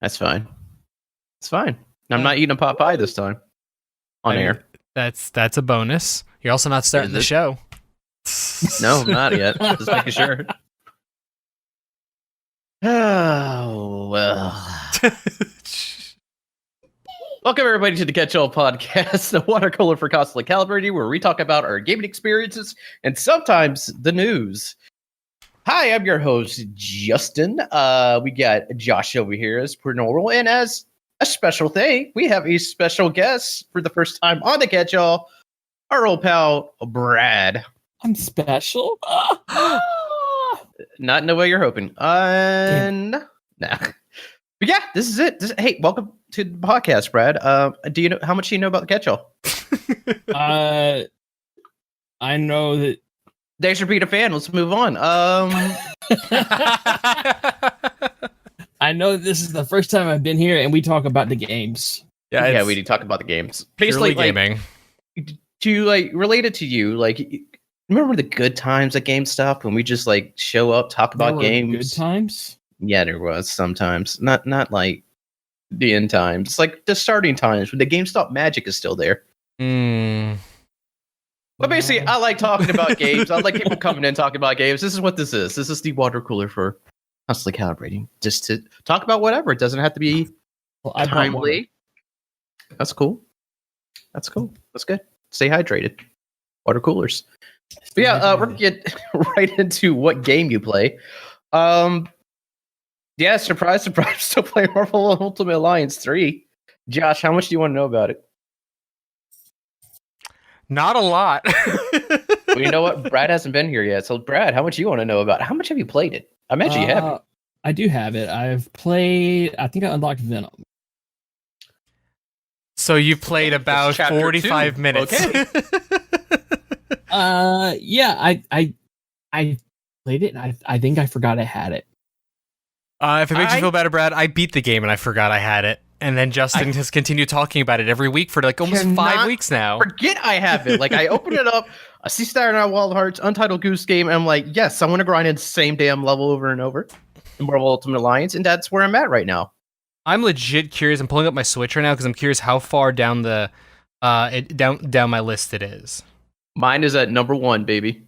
That's fine. It's fine. I'm not eating a pot pie this time. On air. That's a bonus. You're also not starting the show. No, not yet. Just making sure. Oh, well. Welcome, everybody, to the Catch-All Podcast, the water cooler for constantly calibrating, where we talk about our gaming experiences and sometimes the news. Hi, I'm your host, Justin. We got Josh over here as per normal, and as a special thing, we have a special guest for the first time on the Catch-All, our old pal, Brad. I'm special? Not in the way you're hoping. Nah. But yeah, this is it. Hey, welcome to the podcast, Brad. Do you know how much you know about the Catch-All? I know that. Thanks for being a fan. Let's move on. I know that this is the first time I've been here, and we talk about the games. Yeah, we do talk about the games. Basically, gaming. To relate it to you, remember the good times at GameStop when we just show up, talk about games? Good times? Yeah, there was sometimes. Not like the end times. It's like the starting times when the GameStop magic is still there. But basically, I like talking about games. I like people coming in talking about games. This is what this is. This is the water cooler for constantly calibrating. Just to talk about whatever. It doesn't have to be timely. That's cool. That's cool. That's good. Stay hydrated. Water coolers. But yeah, we're gonna get right into what game you play. Yeah, surprise, surprise. Still playing Marvel Ultimate Alliance 3. Josh, how much do you want to know about it? Not a lot. Well, you know what? Brad hasn't been here yet. So, Brad, how much do you want to know about it? How much have you played it? I imagine you have. I do have it. I've played. I think I unlocked Venom. So you played about 45 minutes. Okay. Yeah, I played it, and I think I forgot I had it. If it makes you feel better, Brad, I beat the game and I forgot I had it. And then Justin has continued talking about it every week for almost 5 weeks now. Forget I have it. I open it up, I see Saturday Night Wild Hearts, Untitled Goose Game, and I'm like, yes, I want to grind in the same damn level over and over in Marvel Ultimate Alliance, and that's where I'm at right now. I'm legit curious. I'm pulling up my Switch right now because I'm curious how far down the down my list it is. Mine is at number 1, baby.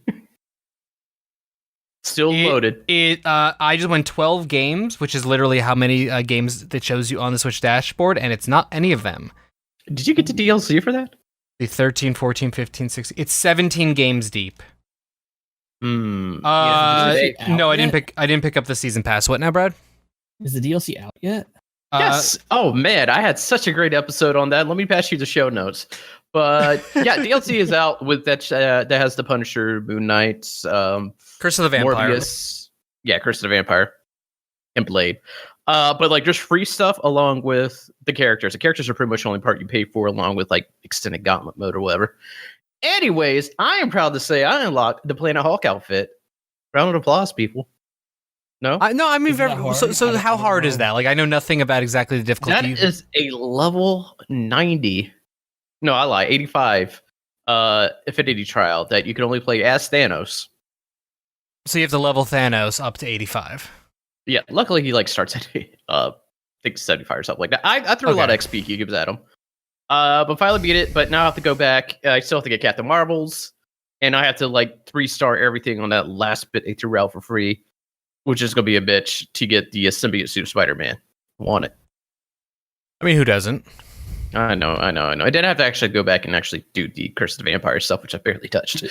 Still loaded. I just went 12 games, which is literally how many games that shows you on the Switch dashboard, and it's not any of them. Did you get the DLC for that? The 13, 14, 15, 16. It's 17 games deep. No, I didn't pick up the season pass. What now, Brad? Is the DLC out yet? Yes. Oh man, I had such a great episode on that. Let me pass you the show notes. But yeah, DLC is out with that. That has the Punisher, Moon Knight, Curse of the Vampire. Morbius. Yeah, Curse of the Vampire, and Blade. But just free stuff along with the characters. The characters are pretty much the only part you pay for, along with extended gauntlet mode or whatever. Anyways, I am proud to say I unlocked the Planet Hulk outfit. Round of applause, people. No, I mean, so how hard is that? I know nothing about exactly the difficulty. That is a level 90. No, I lie. 85. Affinity trial that you can only play as Thanos. So you have to level Thanos up to 85. Yeah, luckily he starts at I think 75 or something like that. I threw a lot of XP cubes at him. But finally beat it. But now I have to go back. I still have to get Captain Marvels, and I have to 3-star everything on that last bit they threw out for free, which is gonna be a bitch to get the symbiote suit of Spider-Man. Want it? I mean, who doesn't? I know. I did have to actually go back and actually do the Curse of the Vampire stuff, which I barely touched.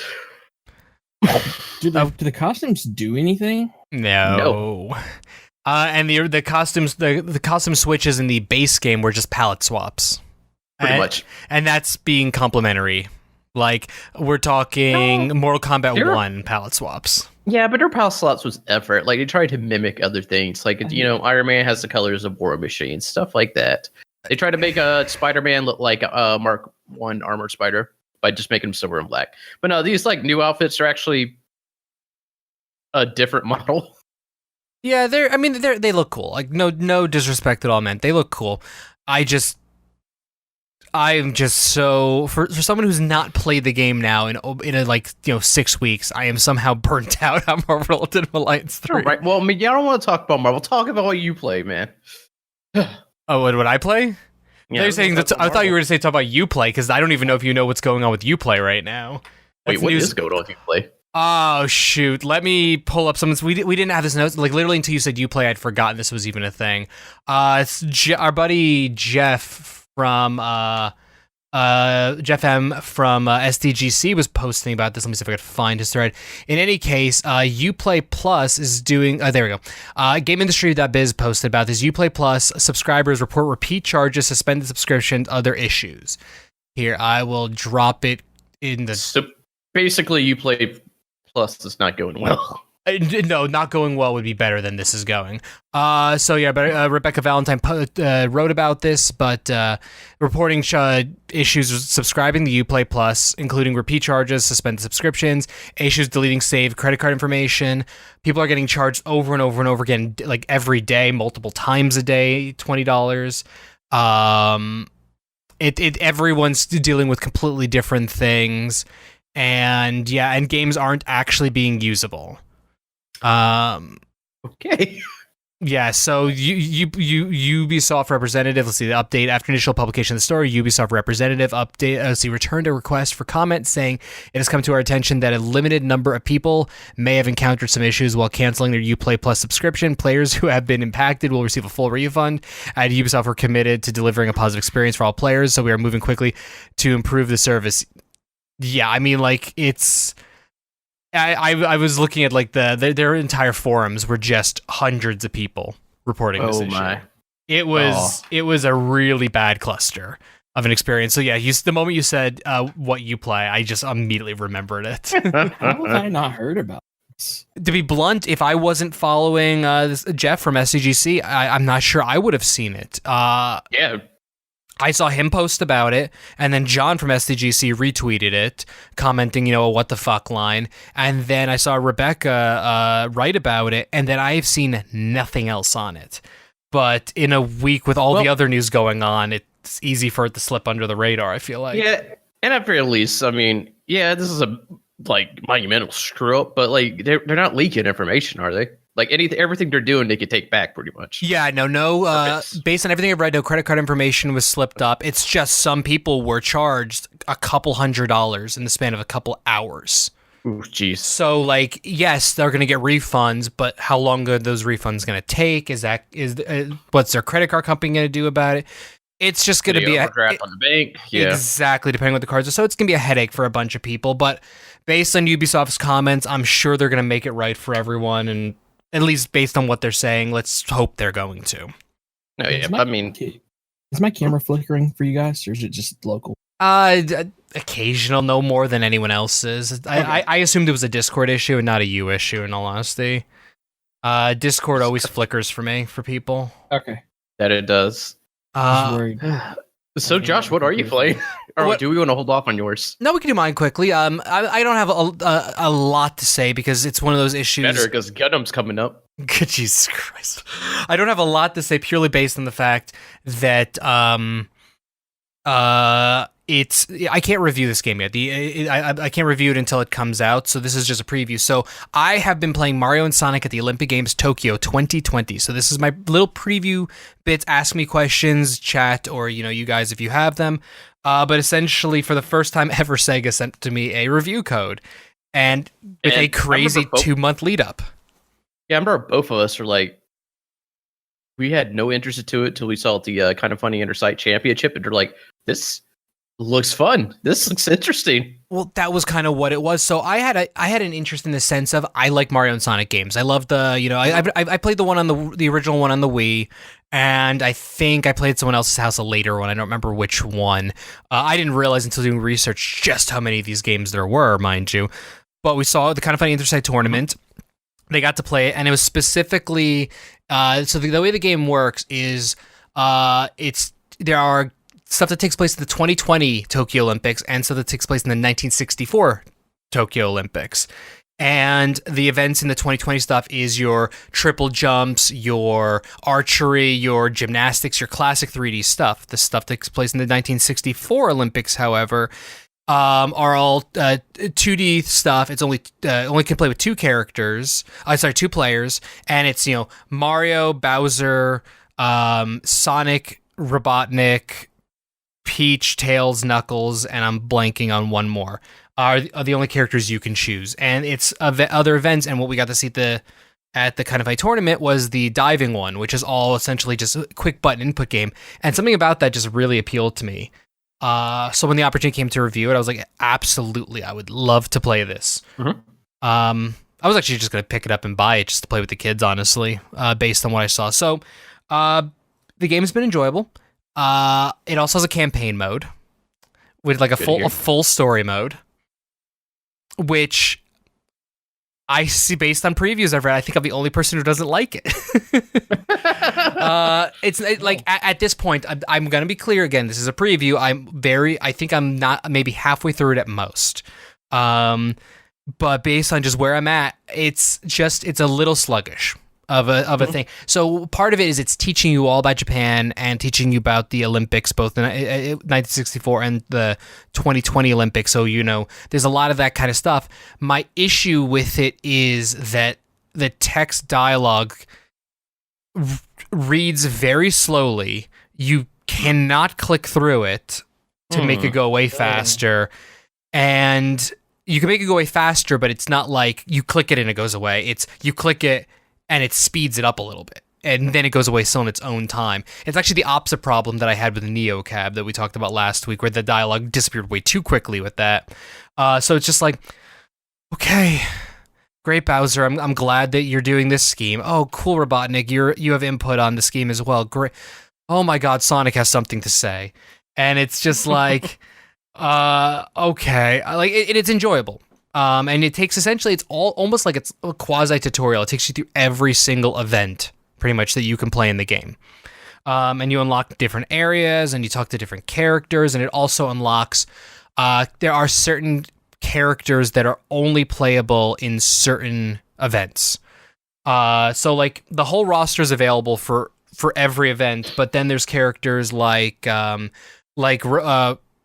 Do the costumes do anything? No. And the costumes, the costume switches in the base game were just palette swaps. Pretty much. And that's being complimentary. We're talking Mortal Kombat 1 palette swaps. Yeah, but their palette swaps was effort. They tried to mimic other things. Iron Man has the colors of War Machine, stuff like that. They tried to make a Spider-Man look like a Mark 1 armored spider by just making him silver and black. But no, these new outfits are actually a different model. Yeah, they look cool. No disrespect at all, man. They look cool. I'm just so for someone who's not played the game now in 6 weeks, I am somehow burnt out on Marvel Ultimate Alliance 3. Right. Well, I don't want to talk about Marvel. Talk about what you play, man. Oh, what would I play? Yeah, They're saying that. I thought you were going to say talk about Uplay because I don't even know if you know what's going on with Uplay right now. Wait, what is going on with Uplay? Oh shoot! Let me pull up something. We didn't have this notes like literally until you said Uplay. I'd forgotten this was even a thing. It's our buddy Jeff from Jeff M from SDGC was posting about this. Let me see if I could find his thread. In any case, Uplay Plus is doing. There we go. GameIndustry.biz posted about this. Uplay Plus subscribers report repeat charges, suspended subscriptions, other issues. Here, I will drop it in the. So basically, Uplay Plus is not going well. No, not going well would be better than this is going. But Rebecca Valentine wrote about this, but reporting issues with subscribing to Uplay Plus, including repeat charges, suspended subscriptions, issues deleting saved credit card information. People are getting charged over and over and over again, like every day, multiple times a day, $20. Everyone's dealing with completely different things, and games aren't actually being usable. Okay. Yeah, so Ubisoft representative, let's see the update after initial publication of the story. Ubisoft representative update, returned a request for comment saying it has come to our attention that a limited number of people may have encountered some issues while canceling their Uplay Plus subscription. Players who have been impacted will receive a full refund. At Ubisoft, we're committed to delivering a positive experience for all players, so we are moving quickly to improve the service. Yeah, I mean, like it's. I was looking at like their entire forums were just hundreds of people reporting this issue. My. It was a really bad cluster of an experience. So yeah, the moment you said what Uplay, I just immediately remembered it. How have I not heard about this? To be blunt, if I wasn't following Jeff from SCGC, I'm not sure I would have seen it. Yeah. I saw him post about it, and then John from SDGC retweeted it, commenting, a what the fuck line. And then I saw Rebecca write about it, and then I've seen nothing else on it. But in a week with all the other news going on, it's easy for it to slip under the radar, I feel like. Yeah, and at very least, I mean, this is a monumental screw up, but they're not leaking information, are they? Like everything they're doing, they could take back pretty much. Yeah, no. Based on everything I've read, no credit card information was slipped up. It's just some people were charged a couple $100 in the span of a couple hours. Ooh, jeez. So, yes, they're going to get refunds, but how long are those refunds going to take? What's their credit card company going to do about it? It's just going to be a draft on the bank. Yeah, exactly. Depending on what the cards are, so it's going to be a headache for a bunch of people. But based on Ubisoft's comments, I'm sure they're going to make it right for everyone, and. At least based on what they're saying, let's hope they're going to. No, yeah, is my camera flickering for you guys, or is it just local? Occasional, no more than anyone else's. Okay. I assumed it was a Discord issue and not a U issue, in all honesty. Discord always flickers for me, for people. Okay. That it does. So, Josh, what are you playing? Or do we want to hold off on yours? No, we can do mine quickly. I don't have a lot to say because it's one of those issues. Better because Gundam's coming up. Jesus Christ. I don't have a lot to say purely based on the fact that I can't review this game yet. I can't review it until it comes out, so this is just a preview. So I have been playing Mario and Sonic at the Olympic Games Tokyo 2020. So this is my little preview bits. Ask me questions, chat, or you guys if you have them. But essentially, for the first time ever, Sega sent to me a review code, and with a crazy 2-month lead up. Yeah, I remember both of us were we had no interest into it until we saw the Kind of Funny Intersite Championship, and they're like, this looks fun. This looks interesting. Well, that was kind of what it was. So I had an interest in the sense of I like Mario and Sonic games. I love I played the one on the original one on the Wii, and I think I played someone else's house a later one. I don't remember which one. I didn't realize until doing research just how many of these games there were, mind you. But we saw the Kind of Funny Intersite tournament. They got to play it, and it was specifically so the way the game works is there are stuff that takes place in the 2020 Tokyo Olympics and stuff that takes place in the 1964 Tokyo Olympics. And the events in the 2020 stuff is your triple jumps, your archery, your gymnastics, your classic 3D stuff. The stuff that takes place in the 1964 Olympics, however, are all 2D stuff. It's only can play with two players, and it's Mario, Bowser, Sonic, Robotnik, Peach, Tails, Knuckles, and I'm blanking on one more, are the only characters you can choose. And it's other events, and what we got to see at the kind of high tournament was the diving one, which is all essentially just a quick button input game. And something about that just really appealed to me. So when the opportunity came to review it, I was like, absolutely, I would love to play this. Mm-hmm. I was actually just going to pick it up and buy it just to play with the kids, honestly, based on what I saw. So the game has been enjoyable. It also has a campaign mode with like a full story mode, which I see based on previews I've read. I think I'm the only person who doesn't like it. At this point, I'm going to be clear again. This is a preview. I think I'm not maybe halfway through it at most. But based on just where I'm at, it's a little sluggish of a thing. So part of it is it's teaching you all about Japan and teaching you about the Olympics, both in 1964 and the 2020 Olympics. So, there's a lot of that kind of stuff. My issue with it is that the text dialogue reads very slowly. You cannot click through it to make it go away faster. And you can make it go away faster, but it's not like you click it and it goes away. It's you click it and it speeds it up a little bit, and then it goes away still in its own time. It's actually the opposite problem that I had with the Neo Cab that we talked about last week, where the dialogue disappeared way too quickly with that. So it's just like, okay, great Bowser, I'm glad that you're doing this scheme. Oh, cool, Robotnik, you have input on the scheme as well. Great. Oh my God, Sonic has something to say, and it's just like, okay, like it's enjoyable. And it takes essentially, it's all almost like it's a quasi tutorial. It takes you through every single event, pretty much, that you can play in the game. And you unlock different areas, and you talk to different characters, and it also unlocks. There are certain characters that are only playable in certain events. So like the whole roster is available for every event, but then there's characters like Rogue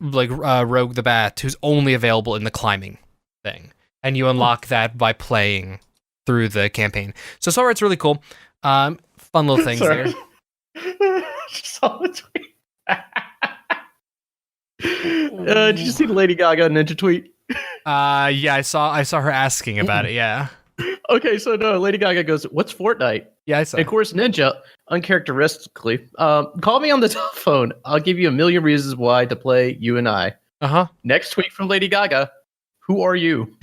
the Bat, who's only available in the climbing thing, and you unlock that by playing through the campaign. So far it's really cool. Fun little things there. Did you see the Lady Gaga Ninja tweet? Yeah, I saw her asking about it. Yeah. Okay, so no, Lady Gaga goes, "What's Fortnite?" Yeah, I saw. And of course, Ninja, uncharacteristically, call me on the telephone. I'll give you a million reasons why to play you and I. Next tweet from Lady Gaga. Who are you?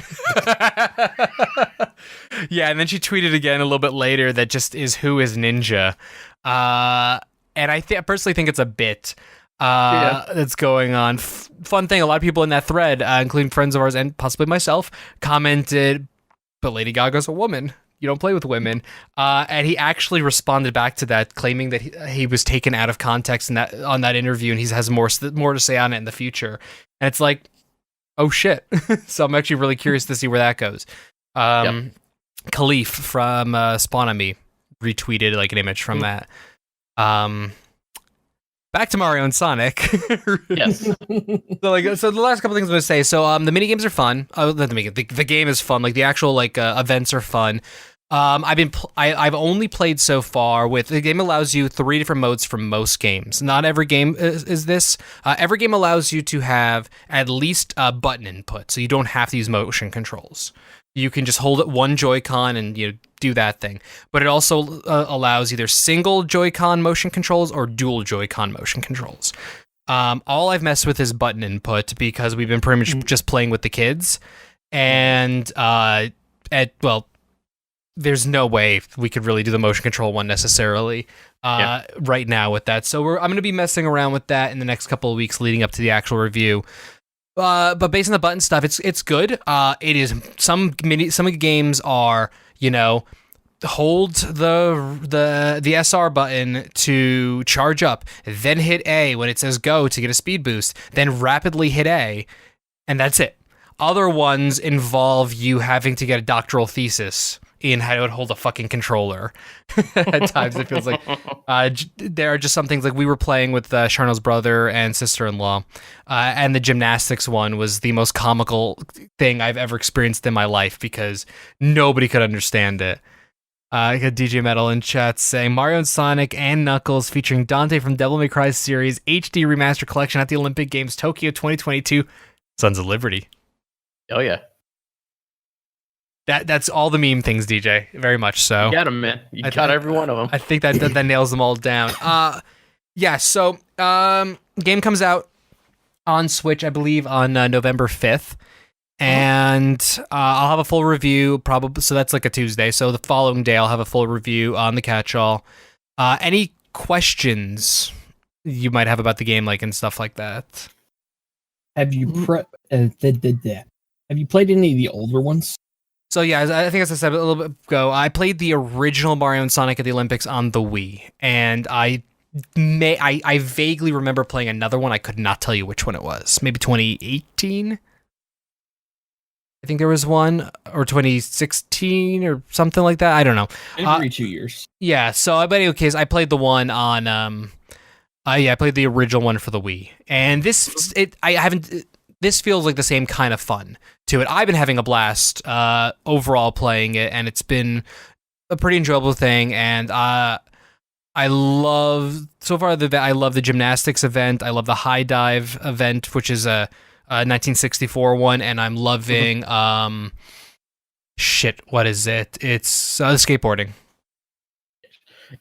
Yeah, and then she tweeted again a little bit later that just is who is Ninja. And I personally think it's a bit that's going on. Fun thing, a lot of people in that thread, including friends of ours and possibly myself, commented, but Lady Gaga's a woman. You don't play with women. And he actually responded back to that, claiming that he was taken out of context on that interview, and he has more to say on it in the future. And it's like, oh shit. So I'm actually really curious to see where that goes. Khalif from Spawn on Me retweeted like an image from that. Back to Mario and Sonic. Yes. So the last couple things I'm going to say. So the mini games are fun. The game is fun. Like the actual events are fun. I've only played so far with the game allows you 3 different modes for most games. Not every game is this. Every game allows you to have at least button input, so you don't have to use motion controls. You can just hold it one Joy-Con and do that thing. But it also allows either single Joy-Con motion controls or dual Joy-Con motion controls. All I've messed with is button input because we've been pretty much just playing with the kids, and there's no way we could really do the motion control one necessarily right now with that. So I'm going to be messing around with that in the next couple of weeks leading up to the actual review. But based on the button stuff, it's good. It is some games are, hold the SR button to charge up, then hit A when it says go to get a speed boost, then rapidly hit A, and that's it. Other ones involve you having to get a doctoral thesis in how to hold a fucking controller. At times it feels like there are just some things like we were playing with Charno's brother and sister-in-law, and the gymnastics one was the most comical thing I've ever experienced in my life because nobody could understand it. I got DJ Metal in chat saying Mario and Sonic and Knuckles featuring Dante from Devil May Cry series HD Remaster Collection at the Olympic Games Tokyo 2022. Sons of Liberty. Oh yeah, That's all the meme things, DJ. Very much so. you got them, man. You got every one of them. I think that nails them all down. Yeah. So, game comes out on Switch, I believe, on November 5th. And I'll have a full review probably. So that's like a Tuesday. So the following day, I'll have a full review on the catch-all. Any questions you might have about the game, like and stuff like that? Have you have you played any of the older ones? So yeah, I think as I said a little bit ago, I played the original Mario and Sonic at the Olympics on the Wii, and I vaguely remember playing another one. I could not tell you which one it was. Maybe 2018. I think there was one, or 2016 or something like that. I don't know. Every 2 years. Yeah, so but in any case, I played the one on I played the original one for the Wii. And this feels like the same kind of fun to it. I've been having a blast overall playing it, and it's been a pretty enjoyable thing, and I love the gymnastics event. I love the high dive event, which is a 1964 one, and I'm loving what is it? It's skateboarding.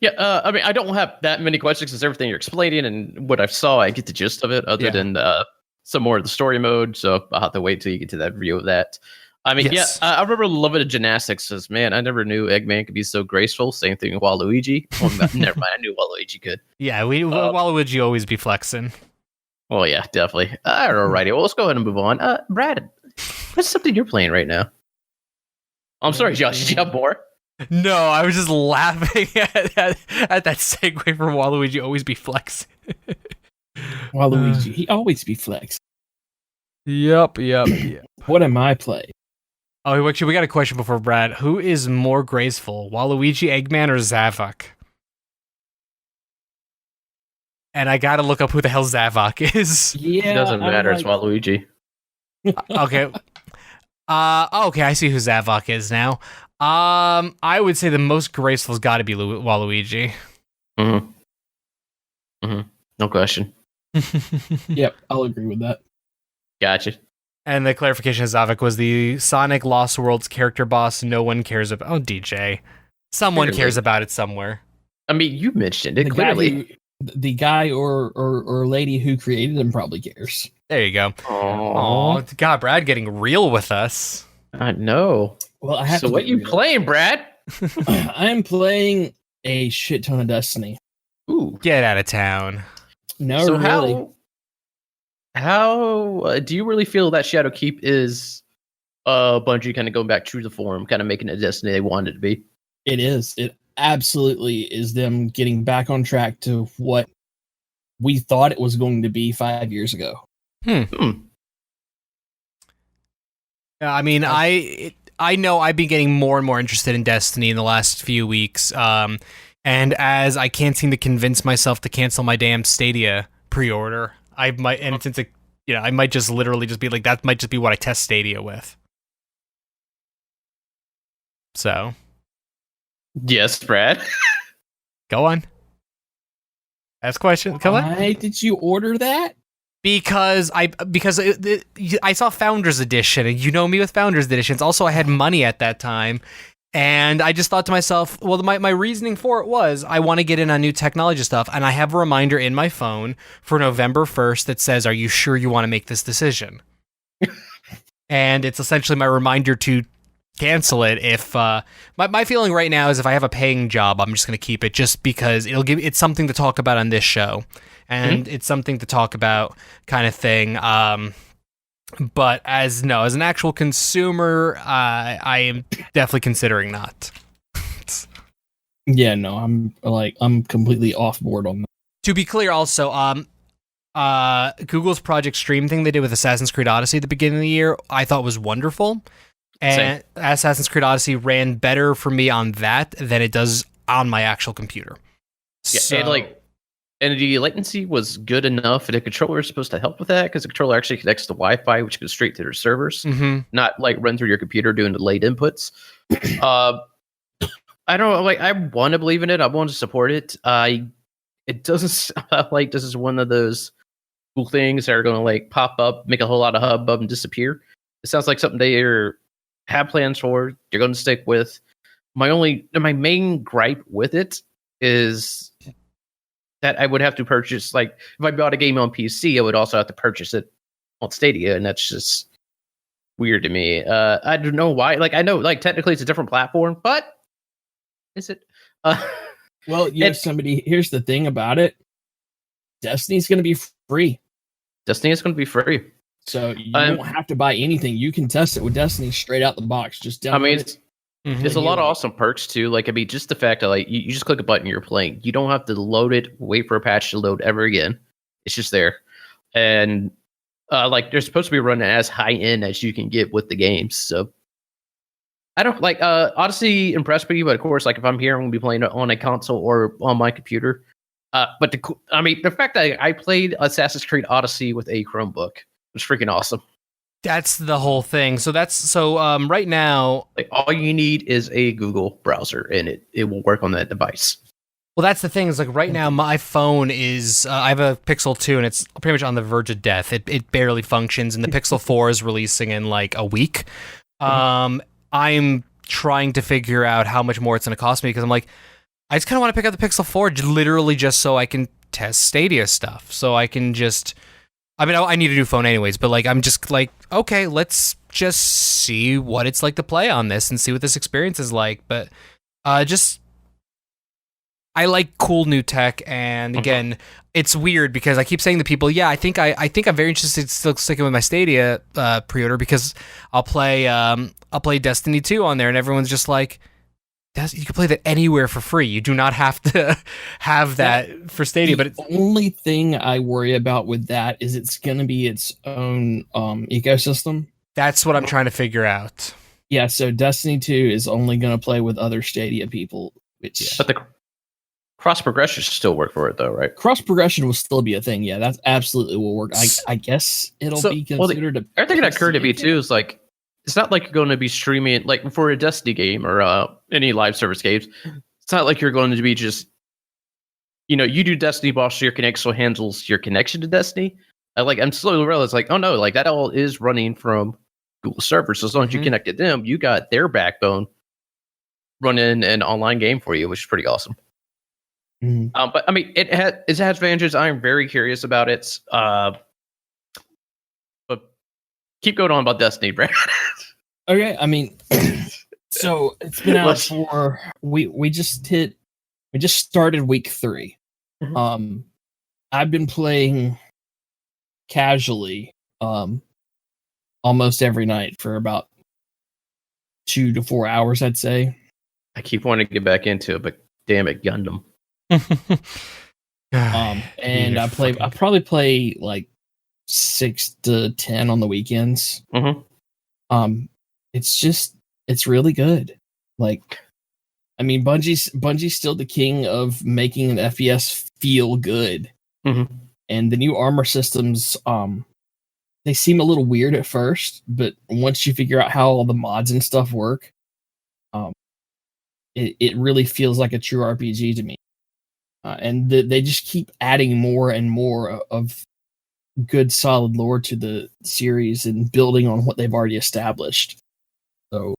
Yeah, I mean, I don't have that many questions because everything you're explaining and what I saw, I get the gist of it. Other than some more of the story mode, so I'll have to wait till you get to that review of that. I mean, Yes. I remember loving the gymnastics. Because, man, I never knew Eggman could be so graceful. Same thing with Waluigi. Oh, never mind, I knew Waluigi could. Yeah, Waluigi always be flexing. Well, yeah, definitely. Alrighty, well, let's go ahead and move on. Brad, what's something you're playing right now? I'm sorry, Josh. Did you have more? No, I was just laughing at that segue from Waluigi always be flexing. Waluigi, he always be flex. Yep. What am I playing? Oh, actually, we got a question before Brad. Who is more graceful, Waluigi, Eggman, or Zavok? And I gotta look up who the hell Zavok is. Yeah, It doesn't matter. It's Waluigi. Okay. Okay, I see who Zavok is now. I would say the most graceful's got to be Waluigi. No question. Yep, I'll agree with that. Gotcha. And the clarification of Zavok was the Sonic Lost Worlds character boss no one cares about. Oh, DJ. Someone Clearly. cares about it somewhere. I mean, you mentioned it clearly. The guy or lady who created him probably cares. There you go. Oh, God, Brad getting real with us. I know. Well, I have So to what get you real. playing, Brad? I'm playing a shit ton of Destiny. Ooh. Get out of town. No, So really. how do you really feel that Shadowkeep is Bungie kind of going back true to form, kind of making it Destiny they wanted it to be? It is. It absolutely is them getting back on track to what we thought it was going to be 5 years ago. Yeah, I mean, I know I've been getting more and more interested in Destiny in the last few weeks. And as I can't seem to convince myself to cancel my damn Stadia pre-order, I might, and since it, I might just literally just be like, that might just be what I test Stadia with. So, Yes, Brad. go on. Ask question. Come on. Why did you order that? Because I saw Founders Edition, and you know me with Founders Editions. Also, I had money at that time, and I just thought to myself, well, my reasoning for it was I want to get in on new technology stuff, and I have a reminder in my phone for November 1st that says, "Are you sure you want to make this decision?" And it's essentially my reminder to cancel it. If my feeling right now is if I have a paying job, I'm just going to keep it just because it's something to talk about on this show. And it's something to talk about kind of thing. But as an actual consumer, I am definitely considering not. Yeah, no, I'm completely off board on that. To be clear, also, Google's Project Stream thing they did with Assassin's Creed Odyssey at the beginning of the year, I thought was wonderful. And Assassin's Creed Odyssey ran better for me on that than it does on my actual computer. Yeah, So, and the latency was good enough, and the controller is supposed to help with that because the controller actually connects to Wi-Fi, which goes straight to their servers, not like run through your computer doing delayed inputs. I don't like. I want to believe in it. I want to support it. It doesn't sound like this is one of those cool things that are going to like pop up, make a whole lot of hubbub, and disappear. It sounds like something they have plans for. They're going to stick with. My main gripe with it is that I would have to purchase, like, if I bought a game on PC, I would also have to purchase it on Stadia, and that's just weird to me. I don't know why. Like, I know, like, technically it's a different platform, but is it? Well, here's the thing about it. Destiny's going to be free. Destiny is going to be free. So you don't have to buy anything. You can test it with Destiny straight out the box. Just download it. There's a lot of awesome perks too. Like, I mean, just the fact that like you just click a button, you're playing. You don't have to load it, wait for a patch to load ever again. It's just there, and like they're supposed to be running as high end as you can get with the games. So I don't like Odyssey impressed me, but of course, like if I'm here, I'm gonna be playing it on a console or on my computer. But the fact that I played Assassin's Creed Odyssey with a Chromebook was freaking awesome. That's the whole thing. So right now, like all you need is a Google browser, and it will work on that device. Well, that's the thing. Is like right now, my phone is. I have a Pixel 2, and it's pretty much on the verge of death. It barely functions, and the Pixel 4 is releasing in like a week. I'm trying to figure out how much more it's going to cost me because I'm like, I just kind of want to pick up the Pixel 4, literally just so I can test Stadia stuff. So I can just. I mean, I need a new phone anyways, but like I'm just like, okay, let's just see what it's like to play on this and see what this experience is like. But I like cool new tech, and again, it's weird because I keep saying to people, yeah, I think I'm very interested in still sticking with my Stadia pre-order because I'll play Destiny 2 on there, and everyone's just like, you can play that anywhere for free. You do not have to have that for Stadia. But the only thing I worry about with that is it's going to be its own ecosystem. That's what I'm trying to figure out. Yeah, so Destiny 2 is only going to play with other Stadia people. But the cross progression should still work for it, though, right? Cross progression will still be a thing. Yeah, that absolutely will work. I guess it'll be considered. Everything that occurred to me too is like, it's not like you're going to be streaming like for a Destiny game or any live service games. It's not like you're going to be just, you do Destiny boss, your connection handles your connection to Destiny. I'm slowly realizing like, oh no, like that all is running from Google servers. So as long as you connected them, you got their backbone running an online game for you, which is pretty awesome. But I mean, it has advantages. I am very curious about it. But keep going on about Destiny, Brad. Okay, I mean, so it's been out for we just started week 3. I've been playing casually almost every night for about 2 to 4 hours, I'd say. I keep wanting to get back into it, but damn it, Gundam. And I probably play like 6 to 10 on the weekends. It's really good. Like, I mean, Bungie's still the king of making an FPS feel good. And the new armor systems, they seem a little weird at first, but once you figure out how all the mods and stuff work, it really feels like a true RPG to me. And they just keep adding more and more of good, solid lore to the series and building on what they've already established. So,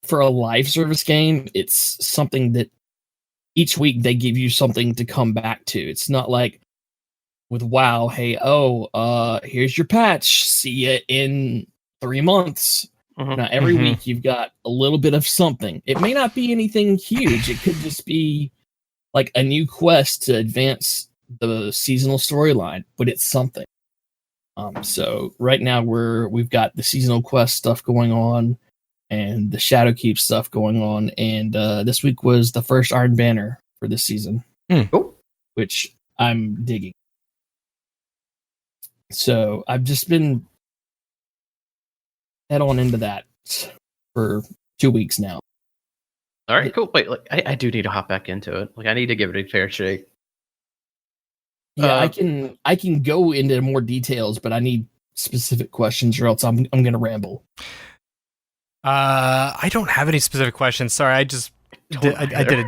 for a live service game, it's something that each week they give you something to come back to. It's not like with WoW, hey, here's your patch. See ya in 3 months. Now, every week you've got a little bit of something. It may not be anything huge. It could just be like a new quest to advance the seasonal storyline, but it's something. So right now we've got the seasonal quest stuff going on and the Shadowkeep stuff going on, and this week was the first Iron Banner for this season, which I'm digging. So I've just been head on into that for 2 weeks now. All right, cool. Wait, I do need to hop back into it. Like, I need to give it a fair shake. Yeah, I can go into more details, but I need specific questions, or else I'm going to ramble. I don't have any specific questions. Sorry, I just I did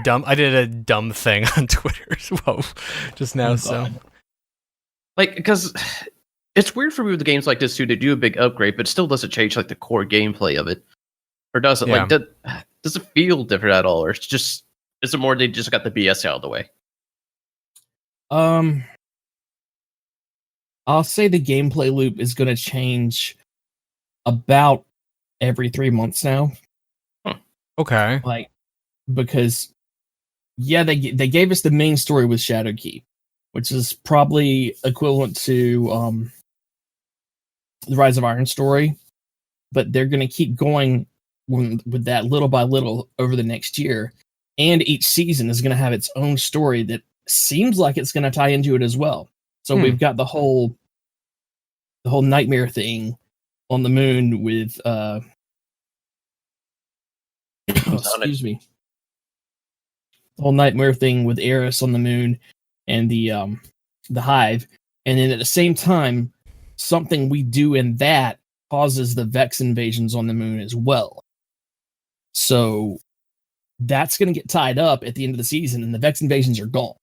a dumb thing on Twitter. Whoa, just now. So, like, because it's weird for me with games like this too to do a big upgrade, but it still doesn't change like the core gameplay of it, or does it? Yeah. Like, does it feel different at all, or is it more they just got the BS out of the way? I'll say the gameplay loop is going to change about every 3 months now. Okay. Like, because they gave us the main story with Shadowkeep, which is probably equivalent to the Rise of Iron story, but they're going to keep going with that little by little over the next year, and each season is going to have its own story that seems like it's going to tie into it as well. So we've got the whole nightmare thing on the moon with excuse me. The whole nightmare thing with Eris on the moon and the hive, and then at the same time, something we do in that causes the Vex invasions on the moon as well. So that's going to get tied up at the end of the season, and the Vex invasions are gone.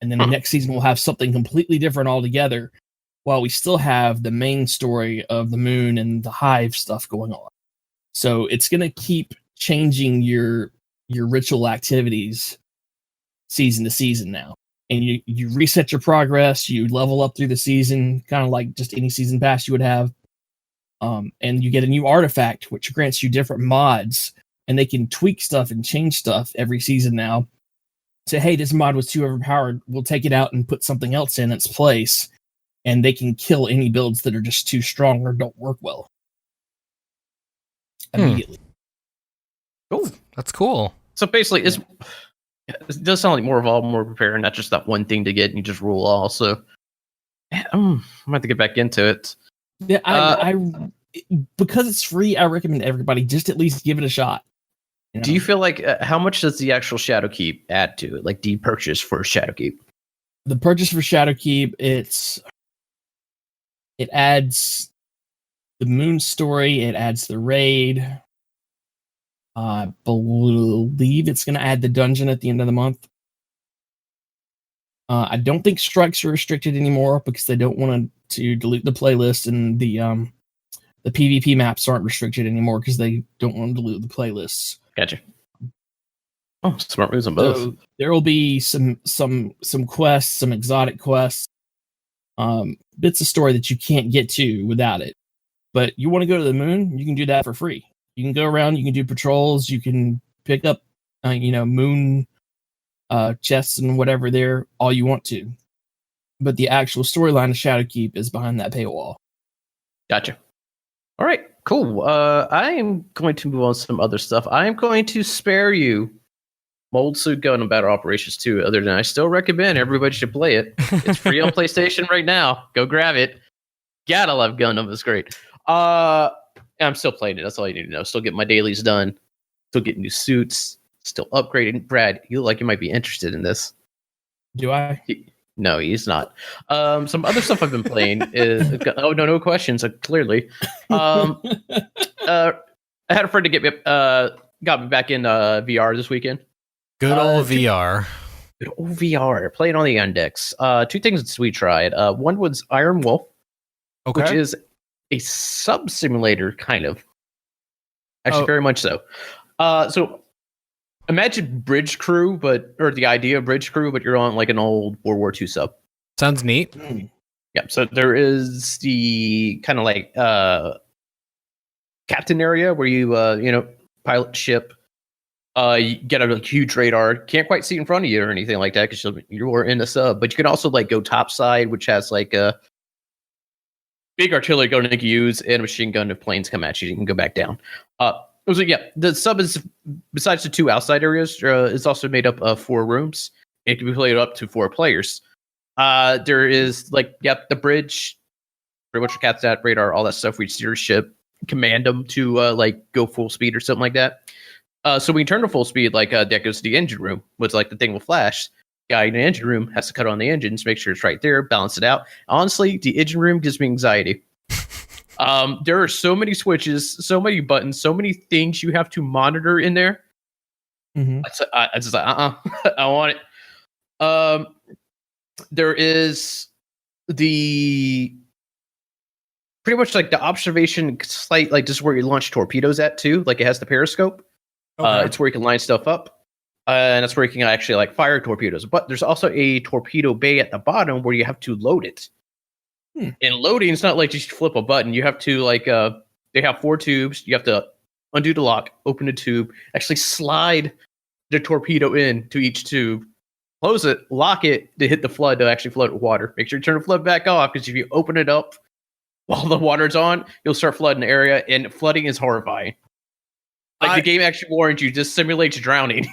And then the next season we'll have something completely different altogether, while we still have the main story of the moon and the hive stuff going on. So it's going to keep changing your ritual activities season to season now. And you reset your progress, you level up through the season, kind of like just any season pass you would have. And you get a new artifact, which grants you different mods, and they can tweak stuff and change stuff every season now. Say, hey, this mod was too overpowered, we'll take it out and put something else in its place. And they can kill any builds that are just too strong or don't work well immediately. Cool. That's cool. So basically, it does sound like more evolve, more prepare, and not just that one thing to get and you just rule all. So I'm gonna have to get back into it. Yeah, I because it's free, I recommend everybody just at least give it a shot. You know? Do you feel like how much does the actual Shadowkeep add to it? Like, do you purchase for Shadowkeep? The purchase for Shadowkeep, it adds the moon story, it adds the raid. I believe it's going to add the dungeon at the end of the month. I don't think strikes are restricted anymore because they don't want to dilute the playlist, and the PvP maps aren't restricted anymore because they don't want to dilute the playlists. Gotcha. Oh, smart moves on both. So there will be some quests, some exotic quests, bits of story that you can't get to without it. But you want to go to the moon, you can do that for free. You can go around, you can do patrols, you can pick up, moon chests and whatever there, all you want to. But the actual storyline of Shadowkeep is behind that paywall. Gotcha. All right, cool. I am going to move on to some other stuff. I am going to spare you Mold Suit Gun and Battle Operations 2, other than I still recommend everybody should play it. It's free on PlayStation right now. Go grab it. Gotta love Gundam. It's great. I'm still playing it. That's all you need to know. Still getting my dailies done. Still getting new suits. Still upgrading. Brad, you look like you might be interested in this. Do I? No, he's not. Some other stuff I've been playing is no questions. Clearly, I had a friend to get me got me back in VR this weekend. Good old VR. Good old VR. Playing on the index. Two things we tried. One was Iron Wolf, which is a sub simulator, kind of. Actually, very much so. So imagine Bridge Crew, or the idea of Bridge Crew, but you're on like an old World War II sub. Sounds neat. Yeah. So there is the kind of like captain area where you pilot ship. You get a huge radar. Can't quite see in front of you or anything like that because you're in a sub. But you can also like go topside, which has like a big artillery gun you can use and a machine gun. If planes come at you, you can go back down. The sub is, besides the two outside areas, is also made up of 4 rooms. It can be played up to 4 players. There is the bridge, pretty much cats that radar, all that stuff. We steer ship, command them to go full speed or something like that. So when you turn to full speed, that goes to the engine room, which the thing will flash. Guy in the engine room has to cut on the engines, make sure it's right there, balance it out. Honestly, the engine room gives me anxiety. There are so many switches, so many buttons, so many things you have to monitor in there. Mhm. I just like, I want it. There is the pretty much like the observation site, like just where you launch torpedoes at too. Like it has the periscope. It's where you can line stuff up, and that's where you can actually like fire torpedoes. But there's also a torpedo bay at the bottom where you have to load it. And loading, it's not like just flip a button. You have to like they have 4 tubes. You have to undo the lock, open the tube, actually slide the torpedo in to each tube, close it, lock it to hit the flood to actually flood with water. Make sure you turn the flood back off, because if you open it up while the water's on, you'll start flooding the area, and flooding is horrifying. Like the game actually warns you, just simulates drowning.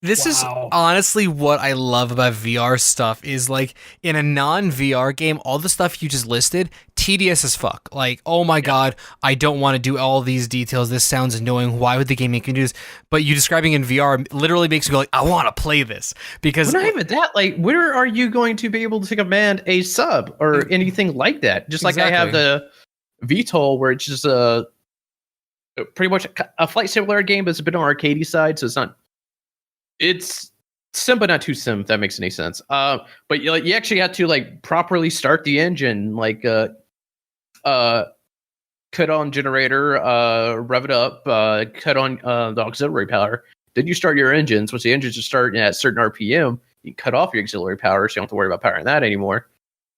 This is honestly what I love about VR stuff, is like in a non-VR game, all the stuff you just listed, tedious as fuck. Like, oh my God, I don't want to do all these details. This sounds annoying. Why would the game make me do this? But you describing in VR literally makes me go like, I want to play this. Because not even that, like, where are you going to be able to command a sub or anything like that? Just like I have the VTOL, where it's just pretty much a flight simulator game, but it's a bit on arcadey side, so it's sim, but not too sim, if that makes any sense. But you actually have to like properly start the engine, like cut on generator, rev it up, cut on the auxiliary power. Then you start your engines. Once the engines are starting at a certain RPM, you cut off your auxiliary power, so you don't have to worry about powering that anymore.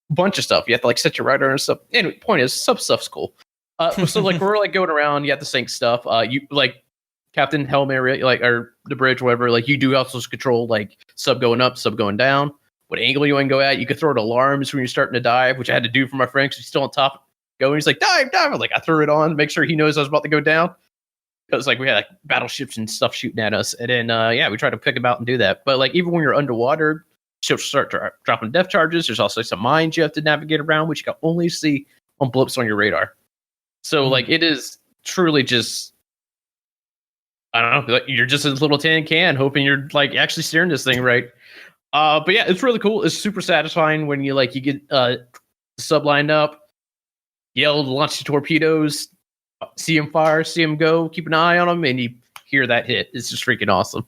Bunch of stuff. You have to like set your rudder and stuff. Anyway, point is, stuff's cool. So like we're like going around, you have to sync stuff. You like Captain Hail Mary, like, or the bridge, whatever. Like you do also control like sub going up, sub going down. What angle you want to go at? You could throw it alarms when you're starting to dive, which I had to do for my friend because he's still on top. Going, he's like dive. I'm like, I threw it on, make sure he knows I was about to go down. Because like we had like battleships and stuff shooting at us, and then we tried to pick them out and do that. But like even when you're underwater, ships start dropping depth charges. There's also some mines you have to navigate around, which you can only see on blips on your radar. So like it is truly just, I don't know, like you're just a little tin can hoping you're like actually steering this thing right. But yeah, it's really cool. It's super satisfying when you get sub lined up, yell to launch the torpedoes, see them fire, see them go, keep an eye on them, and you hear that hit. It's just freaking awesome.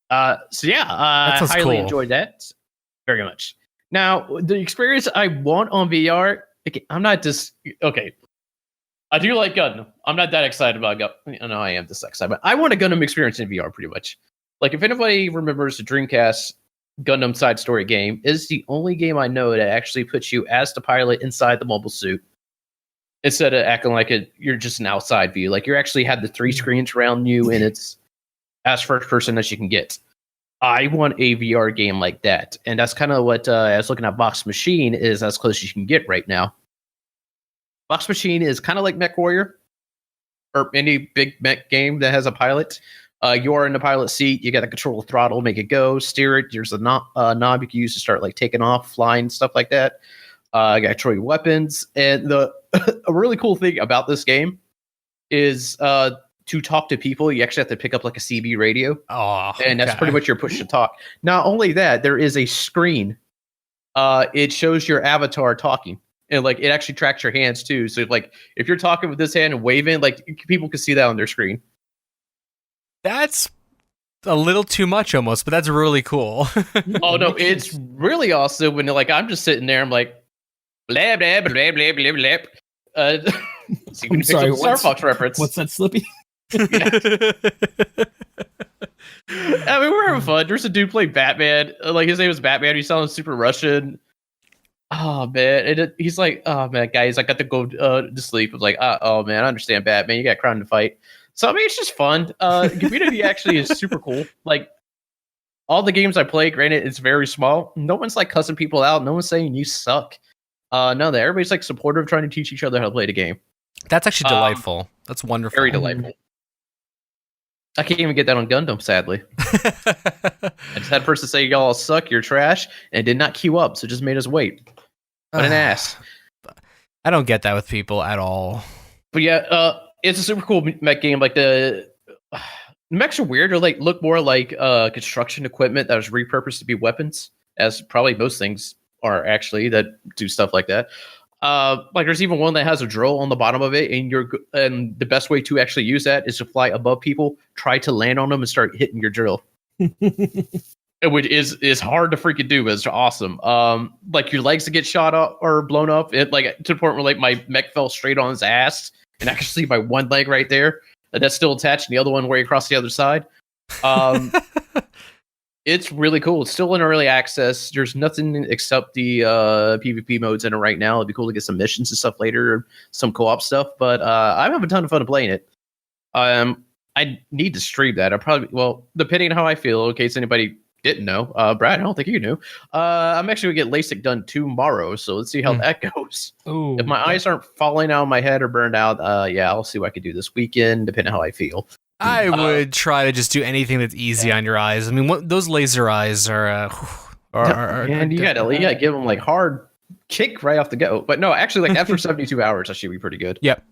I highly enjoyed that very much. Now, the experience I want on VR, I'm not just okay. I do like Gundam. I'm not that excited about Gundam. No, I am this excited. But I want a Gundam experience in VR, pretty much. Like, if anybody remembers the Dreamcast Gundam side story game, is the only game I know that actually puts you as the pilot inside the mobile suit, instead of acting like you're just an outside view. Like, you actually have the 3 screens around you, and it's as first person as you can get. I want a VR game like that. And that's kind of what I was looking at. Vox Machine is as close as you can get right now. Vox Machine is kind of like MechWarrior, or any big mech game that has a pilot. You are in the pilot seat. You got to control the throttle, make it go, steer it. There's a knob you can use to start like taking off, flying, stuff like that. You got to control your weapons. And a really cool thing about this game is to talk to people, you actually have to pick up like a CB radio. And that's pretty much your push to talk. Not only that, there is a screen. It shows your avatar talking. And like it actually tracks your hands too. So if you're talking with this hand and waving, like people can see that on their screen. That's a little too much almost, but that's really cool. Oh no, it's really awesome when I'm just sitting there, I'm like blah blah blah blah blah blah blah. So I'm sorry, Star Fox reference. What's that, Slippy? I mean, we're having fun. There's a dude playing Batman. Like his name was Batman. He sounds super Russian. Oh man, he's like, oh man, guys, I got to go to sleep. I was like, oh man, I understand, Batman. You got crime to fight. So I mean, it's just fun. Community actually is super cool. Like all the games I play, granted, it's very small. No one's like cussing people out. No one's saying you suck. None of that. Everybody's like supportive, trying to teach each other how to play the game. That's actually delightful. That's wonderful. Very delightful. I can't even get that on Gundam, sadly. I just had a person say, y'all suck, you're trash, and it did not queue up, so it just made us wait. What an ass. I don't get that with people at all. But yeah, it's a super cool mech game. Like the mechs are weird, or like look more like construction equipment that was repurposed to be weapons, as probably most things are actually that do stuff like that. Like there's even one that has a drill on the bottom of it, and the best way to actually use that is to fly above people, try to land on them, and start hitting your drill. Which is hard to freaking do, but it's awesome. Like your legs to get shot up or blown up, it like to the point where like my mech fell straight on his ass, and I can see my one leg right there, and that's still attached, and the other one way across the other side. It's really cool. It's still in early access. There's nothing except the PvP modes in it right now. It'd be cool to get some missions and stuff later, some co-op stuff. But I'm having a ton of fun playing it. I need to stream that. Depending on how I feel, in case anybody didn't know, Brad, I don't think you knew. I'm actually gonna get LASIK done tomorrow, so let's see how that goes. Ooh, if my eyes aren't falling out of my head or burned out, I'll see what I can do this weekend, depending on how I feel. I would try to just do anything that's easy on your eyes. I mean, those laser eyes are and you gotta give them like hard kick right off the go. But no, actually, like after 72 hours, that should be pretty good. Yep.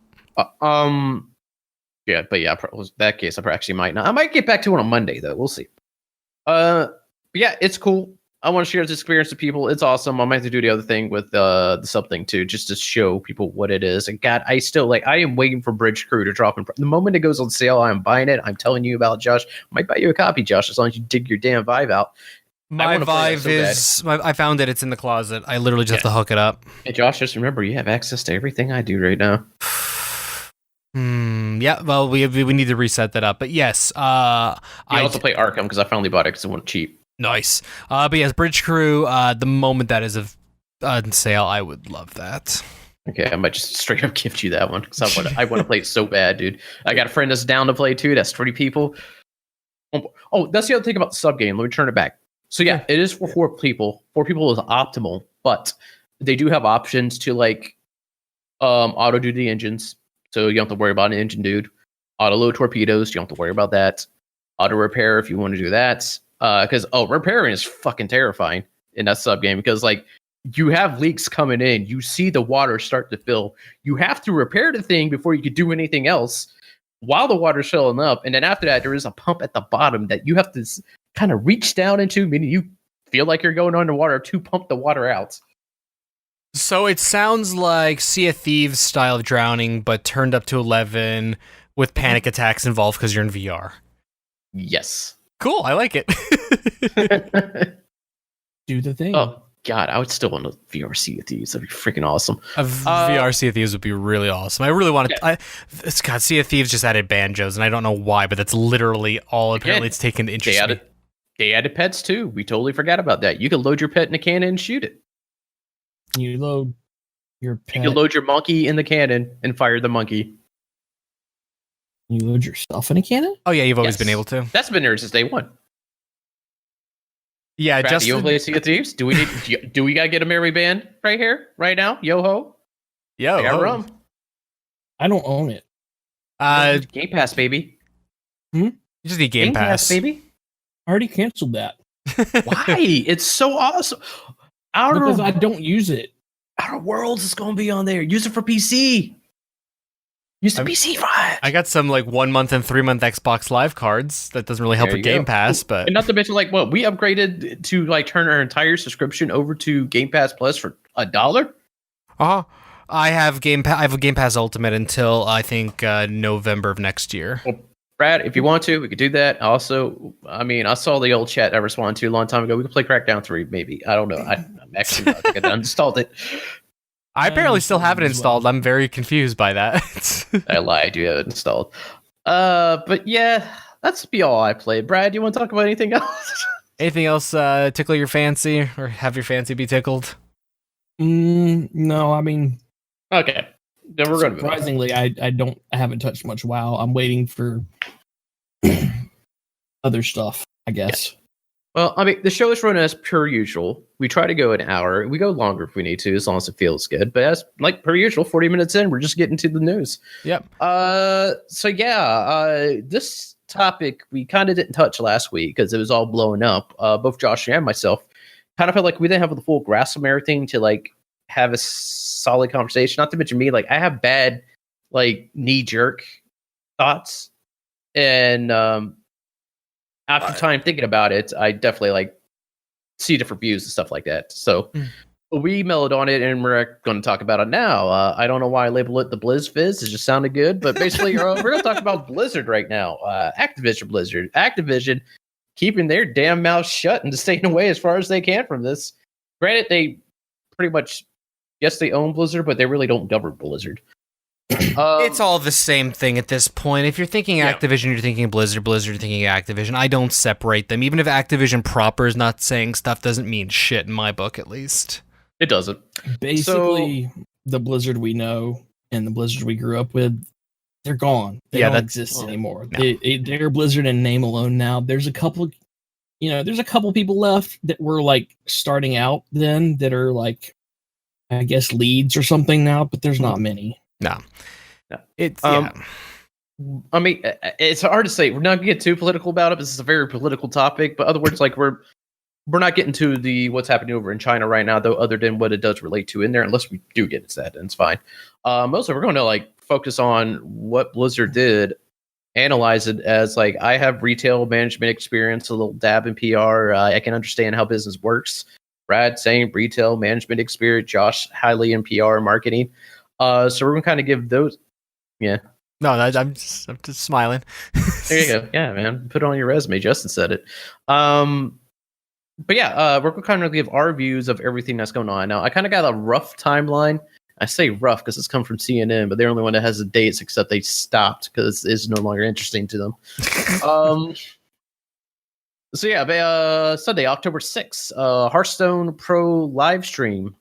Yeah, but yeah, that case, I actually might not. I might get back to it on Monday though. We'll see. But yeah, it's cool. I want to share this experience with people. It's awesome. I might have to do the other thing with the sub thing too, just to show people what it is. And God, I am waiting for Bridge Crew to drop. The moment it goes on sale, I'm buying it. I'm telling you about it, Josh. I might buy you a copy, Josh, as long as you dig your damn Vive out. My Vive I found it. It's in the closet. I literally just have to hook it up. Hey, Josh, just remember, you have access to everything I do right now. Yeah, well, we need to reset that up. But yes, I also play Arkham because I finally bought it because it wasn't cheap. Nice. But yes, Bridge Crew, the moment that is on sale, I would love that. Okay, I might just straight up gift you that one because I want to play it so bad, dude. I got a friend that's down to play too. That's 3 people. Oh, that's the other thing about the sub game. Let me turn it back. So yeah, it is for 4 people. 4 people is optimal, but they do have options to like auto do the engines, so you don't have to worry about an engine dude. Auto load torpedoes, you don't have to worry about that. Auto repair if you want to do that. Because repairing is fucking terrifying in that sub game because like you have leaks coming in, you see the water start to fill, you have to repair the thing before you could do anything else while the water's filling up, and then after that there is a pump at the bottom that you have to kind of reach down into, meaning you feel like you're going underwater to pump the water out. So it sounds like Sea of Thieves style of drowning, but turned up to 11 with panic attacks involved because you're in VR. Yes. Cool, I like it. Do the thing. Oh God, I would still want to VR Sea of Thieves. That'd be freaking awesome. A VR Sea of Thieves would be really awesome. I really want to. God, Sea of Thieves just added banjos, and I don't know why, but that's literally all. Apparently, it's taken the interest. They added pets too. We totally forgot about that. You can load your pet in a cannon and shoot it. You load your pet. You can load your monkey in the cannon and fire the monkey. You load yourself in a cannon? Oh yeah, you've always been able to. That's been there since day one. Yeah, Brad, you play Sea of Thieves? Do we gotta get a Mary band right here, right now? Yo ho. Yo. I got rum. I don't own it. Game Pass, baby. You just need Game Pass, baby. I already canceled that. Why? It's so awesome. Because I don't use it. Outer Worlds is going to be on there. Use it for PC. Use the PC for it. I got some like 1 month and 3 month Xbox Live cards. That doesn't really help with Game Pass, but and not to mention like what we upgraded to like turn our entire subscription over to Game Pass Plus for $1. I have Game Pass Ultimate until I think November of next year. Well, Brad, if you want to, we could do that. Also, I mean, I saw the old chat I responded to a long time ago. We could play Crackdown 3, maybe. I don't know. I'm actually I think I installed it. I apparently still have it installed. I'm very confused by that. I lied. I do have it installed. But yeah, that's be all I played. Brad, you want to talk about anything else? Anything else tickle your fancy or have your fancy be tickled? No, I mean, okay. Then we're going to surprisingly, I haven't touched much WoW. I'm waiting for other stuff, I guess. Yeah. Well, I mean, the show is running as per usual. We try to go an hour. We go longer if we need to, as long as it feels good. But as like per usual, 40 minutes in, we're just getting to the news. Yep. So yeah, this topic we kind of didn't touch last week because it was all blowing up. Both Josh and myself kind of felt like we didn't have the full grasp of everything to like have a solid conversation. Not to mention me, like I have bad like knee jerk thoughts, and after time thinking about it, I definitely like see different views and stuff like that. So we mellowed on it, and we're going to talk about it now. I don't know why I labeled it the Blizz Fizz. It just sounded good, but basically, we're going to talk about Blizzard right now. Activision Blizzard. Activision keeping their damn mouth shut and staying away as far as they can from this. Granted, they pretty much, yes, they own Blizzard, but they really don't govern Blizzard. It's all the same thing at this point. If you're thinking Activision, you're thinking Blizzard. Blizzard, you're thinking Activision. I don't separate them. Even if Activision proper is not saying stuff, doesn't mean shit in my book, at least. It doesn't. Basically, the Blizzard we know and the Blizzard we grew up with, they're gone. They don't exist anymore. No. They're Blizzard in name alone now. There's a couple, people left that were like starting out then that are like, I guess, leads or something now, but there's not many. No. It's I mean, it's hard to say. We're not gonna get too political about it. This is a very political topic, but other words, like we're not getting to the what's happening over in China right now, though, other than what it does relate to in there, unless we do get into that, and it's fine. Mostly we're going to like focus on what Blizzard did, analyze it as like I have retail management experience, a little dab in PR. I can understand how business works. Brad, same retail management experience. Josh, highly in PR and marketing. So we're going to kind of give those. Yeah. No, I'm just smiling. There you go. Yeah, man. Put it on your resume. Justin said it. But yeah, we're going to kind of give our views of everything that's going on. Now, I kind of got a rough timeline. I say rough because it's come from CNN, but they're the only one that has the dates, except they stopped because it's no longer interesting to them. So yeah, Sunday, October 6th, Hearthstone Pro live stream.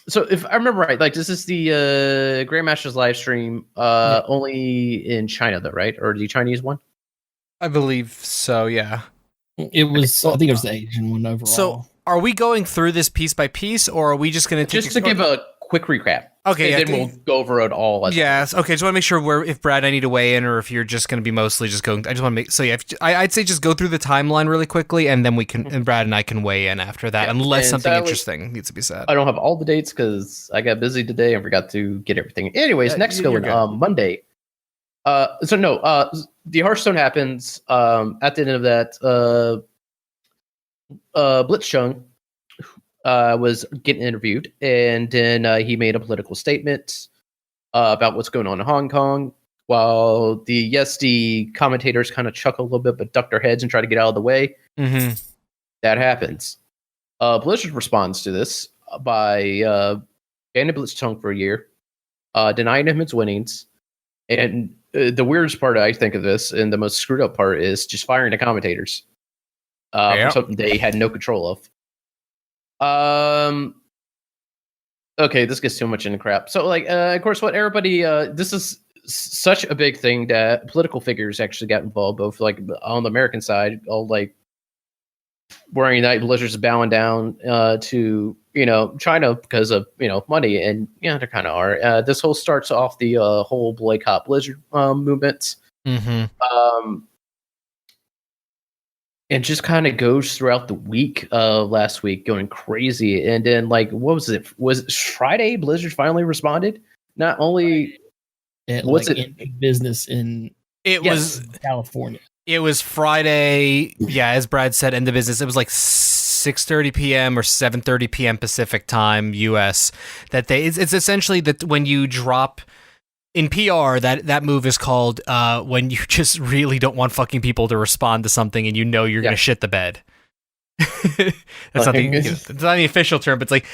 So if I remember right, like this is the Grandmaster's live stream, only in China though, right? Or the Chinese one? I believe so, yeah. It was, I think it was the Asian one overall. So are we going through this piece by piece, or are we just going to give a quick recap? Okay, and then we'll go over it all. Yes. Okay. Just want to make sure if Brad, I need to weigh in, or if you're just going to be mostly just going. I just want to make I'd say just go through the timeline really quickly, and then we can, and Brad and I can weigh in after that, unless something interesting needs to be said. I don't have all the dates because I got busy today and forgot to get everything. Anyways, next going Monday. The Hearthstone happens. At the end of that, Blitzchung was getting interviewed, and then he made a political statement about what's going on in Hong Kong. While the commentators kind of chuckle a little bit, but duck their heads and try to get out of the way. Mm-hmm. That happens. Blizzard responds to this by banning Blitzchung for a year, denying him his winnings, and the weirdest part I think of this, and the most screwed up part, is just firing the commentators for something they had no control of. Okay, this gets too much into crap. So, like, of course, what everybody, this is such a big thing that political figures actually got involved, both like on the American side, all like worrying that Blizzard's bowing down to China because of money, and they kind of are. This whole starts off the whole boycott Blizzard movement. Mm-hmm. And just kind of goes throughout the week last week, going crazy. And then, like, what was it? Was it Friday? Blizzard finally responded. Not only was it business in was California. It was Friday. Yeah, as Brad said, end of business. It was like 6:30 p.m. or 7:30 p.m. Pacific time, U.S. That it's essentially that when you drop. In PR, that move is called when you just really don't want fucking people to respond to something and you're going to shit the bed. That's not it's not the official term, but it's like,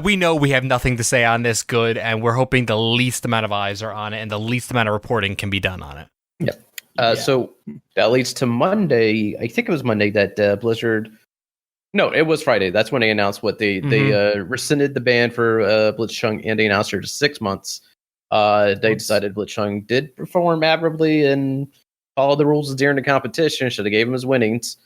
we know we have nothing to say on this good, and we're hoping the least amount of eyes are on it and the least amount of reporting can be done on it. Yep. So that leads to Monday. I think it was Monday that Blizzard... No, it was Friday. That's when they announced what they rescinded the ban for Blitzchung, and they announced her to 6 months. They decided Blitzchung did perform admirably and follow the rules during the competition. Should have gave him his winnings.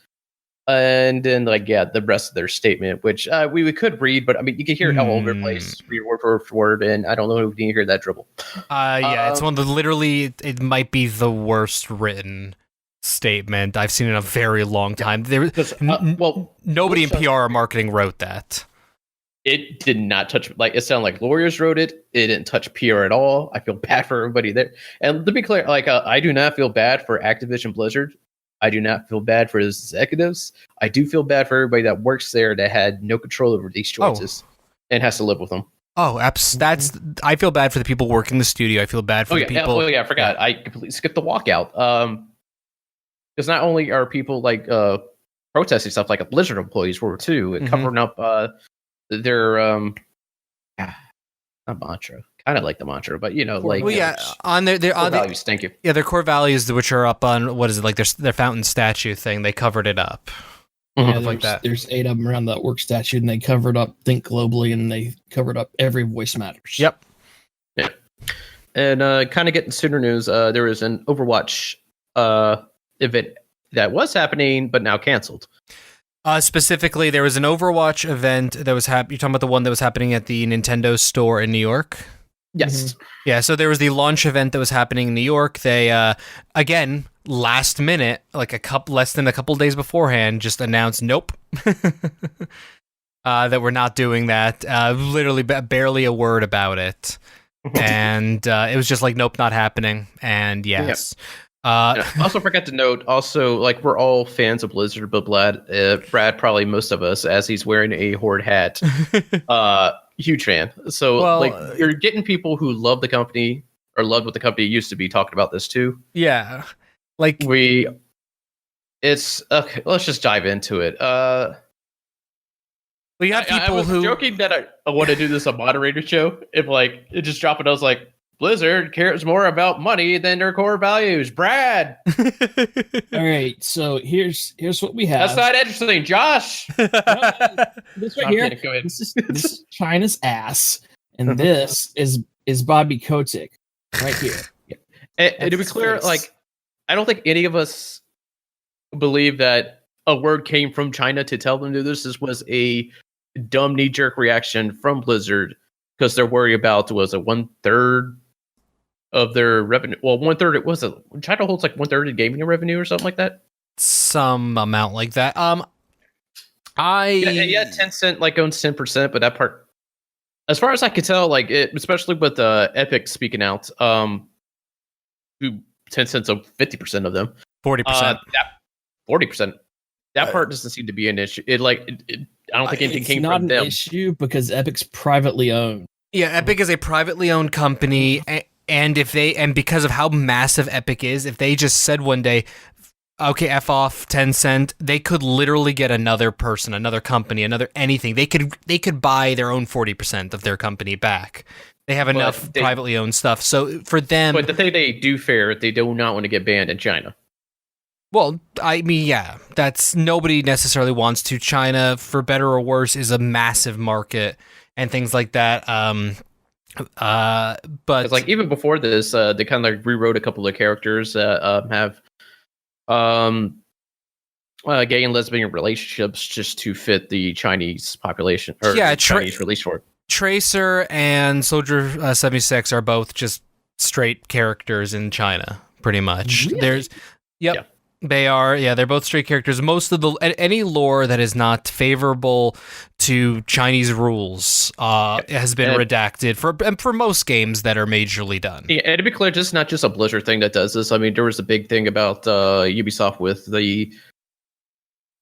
And then, the rest of their statement, which we could read, but I mean, you can hear it all over the place, read word for word, and I don't know if you can hear that dribble. It's one of the literally, it might be the worst written statement I've seen in a very long time. Nobody in PR or marketing wrote that. It did not touch, it sounded like lawyers wrote it. It didn't touch PR at all. I feel bad for everybody there. And to be clear, I do not feel bad for Activision Blizzard. I do not feel bad for those executives. I do feel bad for everybody that works there that had no control over these choices and has to live with them. Oh, that's. I feel bad for the people working the studio. I feel bad for the people. Oh yeah, I forgot. I completely skipped the walkout. Because not only are people like protesting stuff, like Blizzard employees were too, and covering up their not mantra, kind of like the mantra, but on their core values. Thank you. Yeah, their core values, which are up on what is it like their fountain statue thing. They covered it up. Yeah, like that. There's 8 of them around that work statue, and they covered up Think Globally, and they covered up Every Voice Matters. Yep. Yeah. And kind of getting sooner news, there was an Overwatch event that was happening, but now canceled. Specifically, there was an Overwatch event that was You're talking about the one that was happening at the Nintendo store in New York? Yes. Yeah, so there was the launch event that was happening in New York. They, again, last minute, like less than a couple days beforehand, just announced, nope, that we're not doing that. Literally barely a word about it. And it was just like, nope, not happening. And yes. Yep. I also forgot to note, like we're all fans of Blizzard, but Brad, probably most of us, as he's wearing a Horde hat, huge fan. So you're getting people who love the company or loved what the company used to be talking about this too. Yeah, like it's okay. Let's just dive into it. We got people I was joking that I want to do this a moderator show. If like it just dropped, and I was like, Blizzard cares more about money than their core values. Brad. All right, so here's what we have. That's not interesting, Josh. This right here. This is China's ass, and this is Bobby Kotick right here. And to be clear, like I don't think any of us believe that a word came from China to tell them to do this. This was a dumb knee-jerk reaction from Blizzard because they're worried about was it 1/3 of their revenue. Well, 1/3 it was China holds like 1/3 of gaming revenue or something like that. Some amount like that. Tencent like owns 10%, but that part, as far as I could tell, like it, especially with Epic speaking out, who Tencent's of 50% of them, 40%, 40%. That part doesn't seem to be an issue. I don't think anything came from them. It's not an issue because Epic's privately owned. Yeah, Epic is a privately owned company, and because of how massive Epic is, if they just said one day, okay, F off Tencent, they could literally get another person, another company, another anything. They could buy their own 40% of their company back. They have enough privately owned stuff. So for them, but the thing they do fair, they do not want to get banned in China. Well, I mean, yeah, that's nobody necessarily wants to. China, for better or worse, is a massive market and things like that. But like even before this, they kind of like rewrote a couple of characters that have gay and lesbian relationships just to fit the Chinese population or Chinese release for it. Tracer and Soldier 76 are both just straight characters in China, pretty much. Really? Yeah. They are, they're both straight characters. Most of any lore that is not favorable to Chinese rules has been redacted for most games that are majorly done. Yeah, and to be clear, this is not just a Blizzard thing that does this. I mean, there was a big thing about Ubisoft with the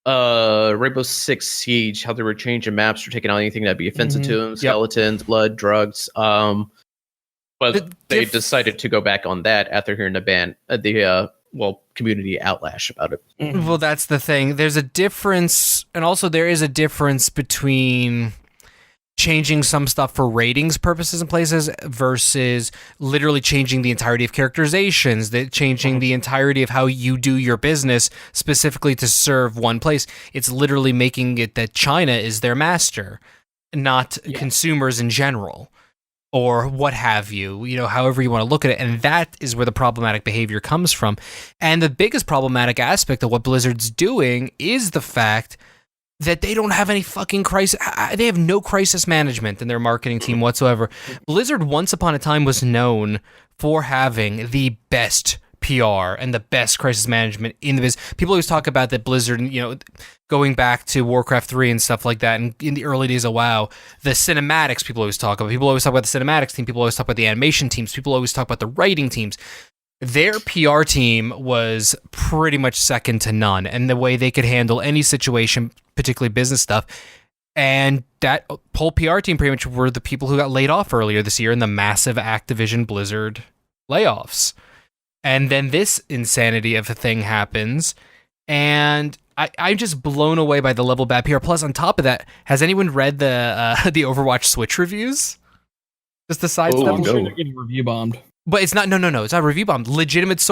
Rainbow Six Siege, how they were changing maps or taking out anything that'd be offensive to them, skeletons, blood, drugs. But they decided to go back on that after hearing the ban. Community outlash about it. Well, that's the thing. There's a difference, and also there is a difference between changing some stuff for ratings purposes and places versus literally changing the entirety of characterizations, changing the entirety of how you do your business specifically to serve one place. It's literally making it that China is their master, not consumers in general. Or what have you, however you want to look at it. And that is where the problematic behavior comes from. And the biggest problematic aspect of what Blizzard's doing is the fact that they don't have any fucking crisis. They have no crisis management in their marketing team whatsoever. Blizzard, once upon a time, was known for having the best PR and the best crisis management in the business. People always talk about that Blizzard, going back to Warcraft 3 and stuff like that, and in the early days of WoW, the cinematics people always talk about. People always talk about the cinematics team. People always talk about the animation teams. People always talk about the writing teams. Their PR team was pretty much second to none, and the way they could handle any situation, particularly business stuff. And that whole PR team pretty much were the people who got laid off earlier this year in the massive Activision Blizzard layoffs. And then this insanity of a thing happens, and I'm just blown away by the level of bad PR. Plus, on top of that, has anyone read the Overwatch Switch reviews? Just the side stuff. I'm sure they're getting review bombed. But it's not. No. It's not review bomb. Legitimate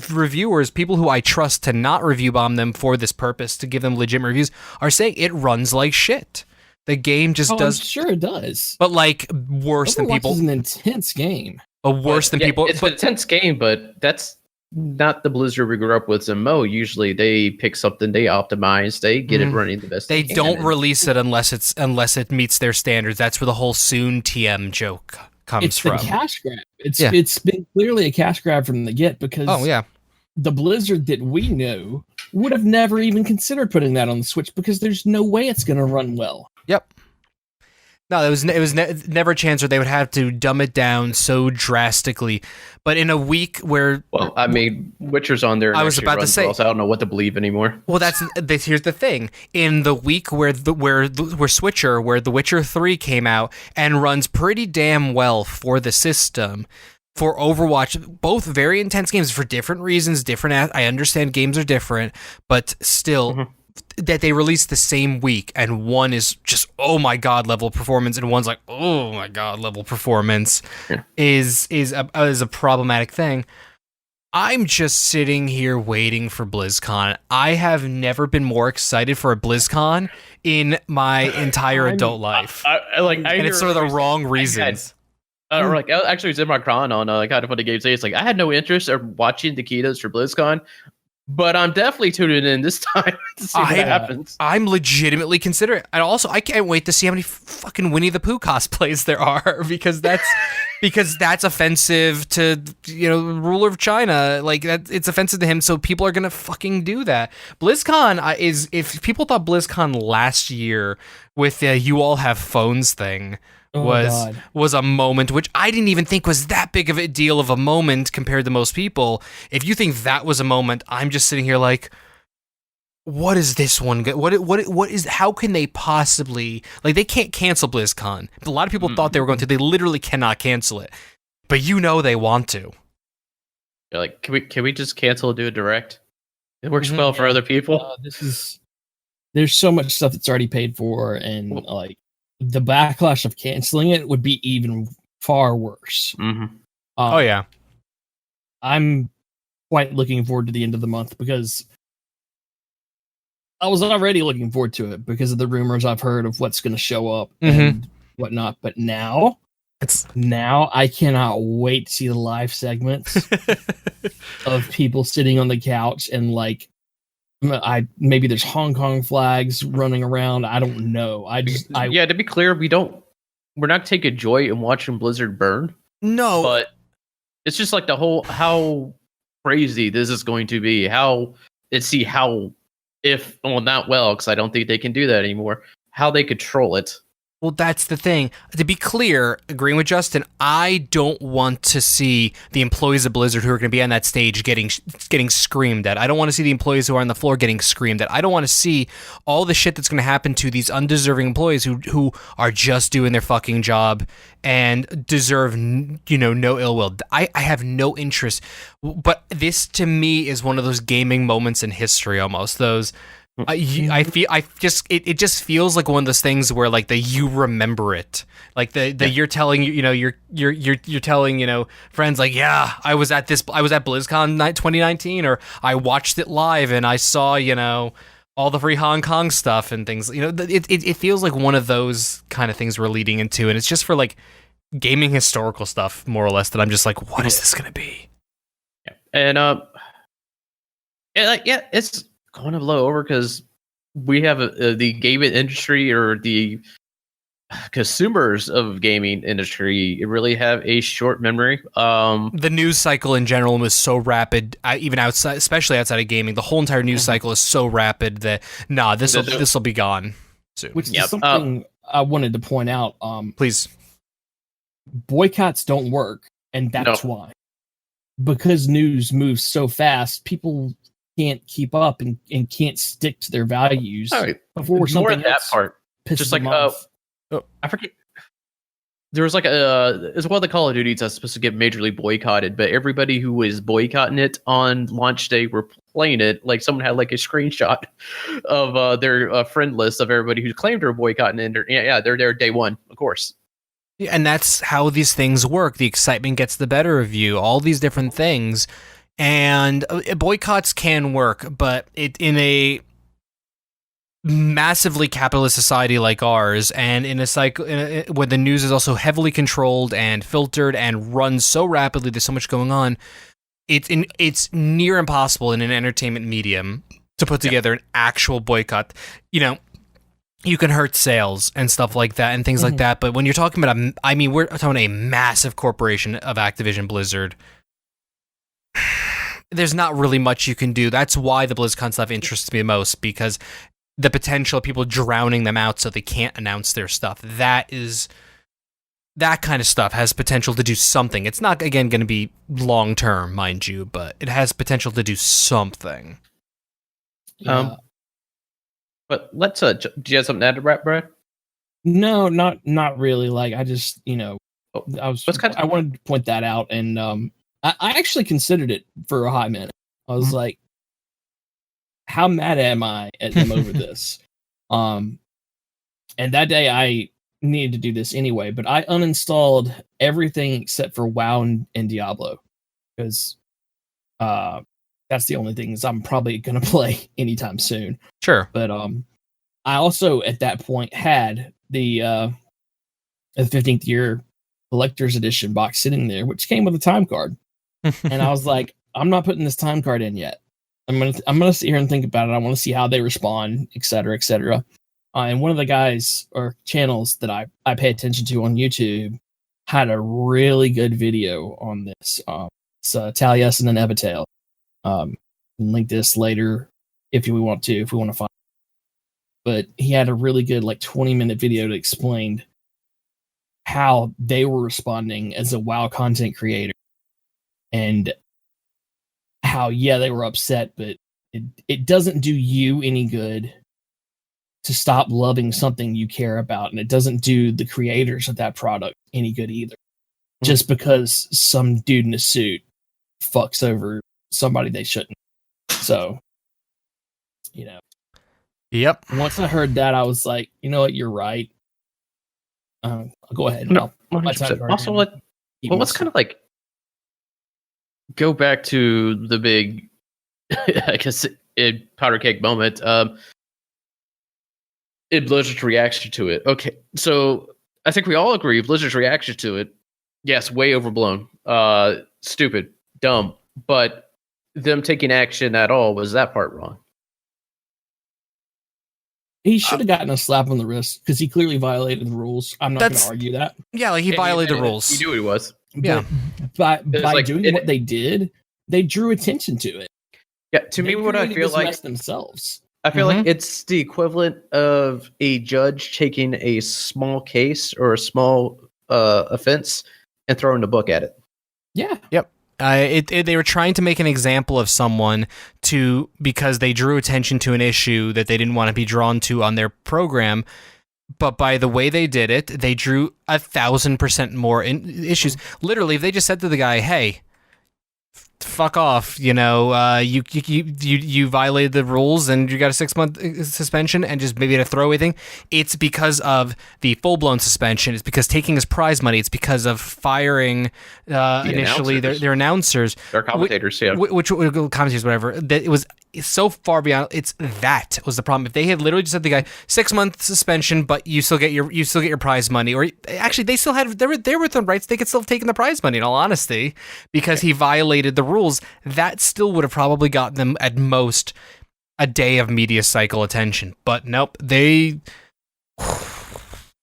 reviewers, people who I trust to not review bomb them for this purpose, to give them legitimate reviews, are saying it runs like shit. The game just does. I'm sure it does. But like worse than people. It's an intense game. Worse than people. It's an intense game, but that's not the Blizzard we grew up with in Mo. Usually they pick something, they optimize, they get it running the best. They don't release it unless it meets their standards. That's where the whole soon TM joke comes from. It's the cash grab. It's been clearly a cash grab from the get, because the Blizzard that we know would have never even considered putting that on the Switch, because there's no way it's going to run well. Yep. No, it was never a chance where they would have to dumb it down so drastically. But in a week where, well, I mean, Witcher's on there. I was about to say, well, so I don't know what to believe anymore. Well, here's the thing: in the week where The Witcher 3 came out and runs pretty damn well for the system. For Overwatch, both very intense games for different reasons. I understand games are different, but still. That they released the same week, and one is just oh my god level performance, and one's like oh my god level performance, is a problematic thing. I'm just sitting here waiting for BlizzCon. I have never been more excited for a BlizzCon in my entire adult life. And it's for the wrong reasons. Actually, it's in my cron on kind of funny games. It's like I had no interest in watching the keynotes for BlizzCon. But I'm definitely tuning in this time to see what happens. I'm legitimately considering. And also, I can't wait to see how many fucking Winnie the Pooh cosplays there are, because that's offensive to ruler of China. Like it's offensive to him, so people are gonna fucking do that. BlizzCon is, if people thought BlizzCon last year with the "you all have phones" thing was a moment which I didn't even think was that big of a deal of a moment compared to most people. If you think that was a moment, I'm just sitting here like, what is this one? What is? How can they possibly, like? They can't cancel BlizzCon. A lot of people thought they were going to. They literally cannot cancel it, but they want to. You're like, can we just cancel and do a direct? It works well for other people. There's so much stuff that's already paid for, and the backlash of canceling it would be even far worse. I'm quite looking forward to the end of the month, because I was already looking forward to it because of the rumors I've heard of what's going to show up and whatnot. But now I cannot wait to see the live segments of people sitting on the couch and maybe there's Hong Kong flags running around. I don't know. To be clear, we're not taking joy in watching Blizzard burn. No, but it's just like the whole how crazy this is going to be. Not well, because I don't think they can do that anymore. How they control it. Well, that's the thing. To be clear, agreeing with Justin, I don't want to see the employees of Blizzard who are going to be on that stage getting screamed at. I don't want to see the employees who are on the floor getting screamed at. I don't want to see all the shit that's going to happen to these undeserving employees who are just doing their fucking job and deserve no ill will. I have no interest. But this to me is one of those gaming moments in history almost. Those it just feels like one of those things where you remember it, you're telling you're telling friends I was at BlizzCon 2019, or I watched it live and I saw all the free Hong Kong stuff and things. It feels like one of those kind of things we're leading into, and it's just for gaming historical stuff more or less that I'm just like, what is this gonna be? And it's going to blow over because we have the gaming industry, or the consumers of gaming industry, really have a short memory. The news cycle in general was so rapid, even outside, especially outside of gaming. The whole entire news cycle is so rapid that this will be gone soon. Which is something I wanted to point out. Please, boycotts don't work, and that's why. because news moves so fast, people can't keep up and can't stick to their values All right. before More something of that else part. pisses Just like them off. I forget. There was like it's one of the Call of Duties that's supposed to get majorly boycotted, but everybody who was boycotting it on launch day were playing it. Like someone had like a screenshot of their friend list of everybody who claimed they were boycotting it. And they're there day one, of course. Yeah, and that's how these things work. The excitement gets the better of you. All these different things, and boycotts can work, but in a massively capitalist society like ours, and in a cycle where the news is also heavily controlled and filtered and runs so rapidly, there's so much going on. It's near impossible in an entertainment medium to put together an actual boycott. You know, you can hurt sales and stuff like that and things like that. But when you're talking about we're talking about a massive corporation of Activision Blizzard. There's not really much you can do. That's why the BlizzCon stuff interests me the most, because the potential of people drowning them out so they can't announce their stuff. That kind of stuff has potential to do something. It's not, again, going to be long-term, mind you, but it has potential to do something. Yeah. But let's, do you have something to add to that, Brad? No, not really. Like, I just, I wanted to point that out, and I actually considered it for a hot minute. I was like, how mad am I at them over this? And that day I needed to do this anyway, but I uninstalled everything except for WoW and Diablo, because that's the only things I'm probably going to play anytime soon. Sure. But I also at that point had the 15th year collector's edition box sitting there, which came with a time card. And I was like, I'm not putting this time card in yet. I'm gonna sit here and think about it. I want to see how they respond, et cetera, et cetera. And one of the guys or channels that I pay attention to on YouTube had a really good video on this. It's Taliesin and Evatail. Link this later if we want to find it. But he had a really good 20-minute video to explain how they were responding as a WoW content creator, and how they were upset, but it doesn't do you any good to stop loving something you care about, and it doesn't do the creators of that product any good either. Just because some dude in a suit fucks over somebody they shouldn't. So, Yep. Once I heard that, I was like, you know what, you're right. I'll go ahead. No, 100%. Also, let's kind of go back to the big, I guess, powder keg moment. In Blizzard's reaction to it. Okay, so I think we all agree Blizzard's reaction to it, yes, way overblown, stupid, dumb. But them taking action at all, was that part wrong? He should have gotten a slap on the wrist because he clearly violated the rules. I'm not going to argue that. Yeah, he violated the rules. He knew he was. Yeah. By doing what they did, they drew attention to it. Yeah, to me, what I feel like themselves. I feel like it's the equivalent of a judge taking a small case or a small offense and throwing a book at it. Yeah. Yep. They were trying to make an example of someone because they drew attention to an issue that they didn't want to be drawn to on their program. But by the way they did it, they drew 1,000% more issues. Literally, if they just said to the guy, "Hey, fuck off," you violated the rules and you got a 6-month suspension, and just maybe a throwaway thing. It's because of the full-blown suspension. It's because taking his prize money. It's because of firing initially their announcers, their commentators, which commentators, whatever. That it was so far beyond. That was the problem. If they had literally just said to the guy 6-month suspension, but you still get your prize money, or actually they still had they were within rights. They could still have taken the prize money. In all honesty, because he violated the rules, that still would have probably gotten them at most a day of media cycle attention. But nope, they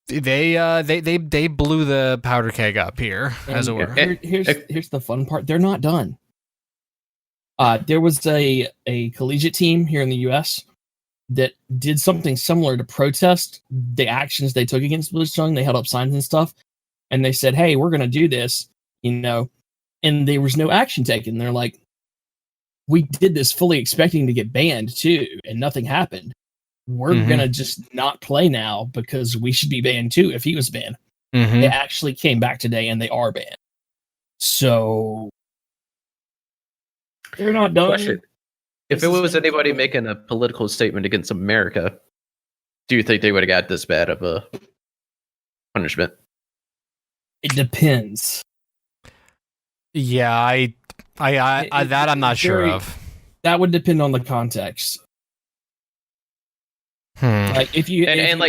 blew the powder keg up here, as it were. Here's the fun part: they're not done. There was a collegiate team here in the U.S. that did something similar to protest the actions they took against BlizzCon. They held up signs and stuff, and they said, "Hey, we're going to do this," and there was no action taken. They're like, we did this fully expecting to get banned too, and nothing happened. We're gonna just not play now because we should be banned too if he was banned. They actually came back today and they are banned. So they're not done. Question. If it was anybody making a political statement against America, do you think they would have got this bad of a punishment? It depends. Yeah, I'm not sure of. That would depend on the context. Like if you and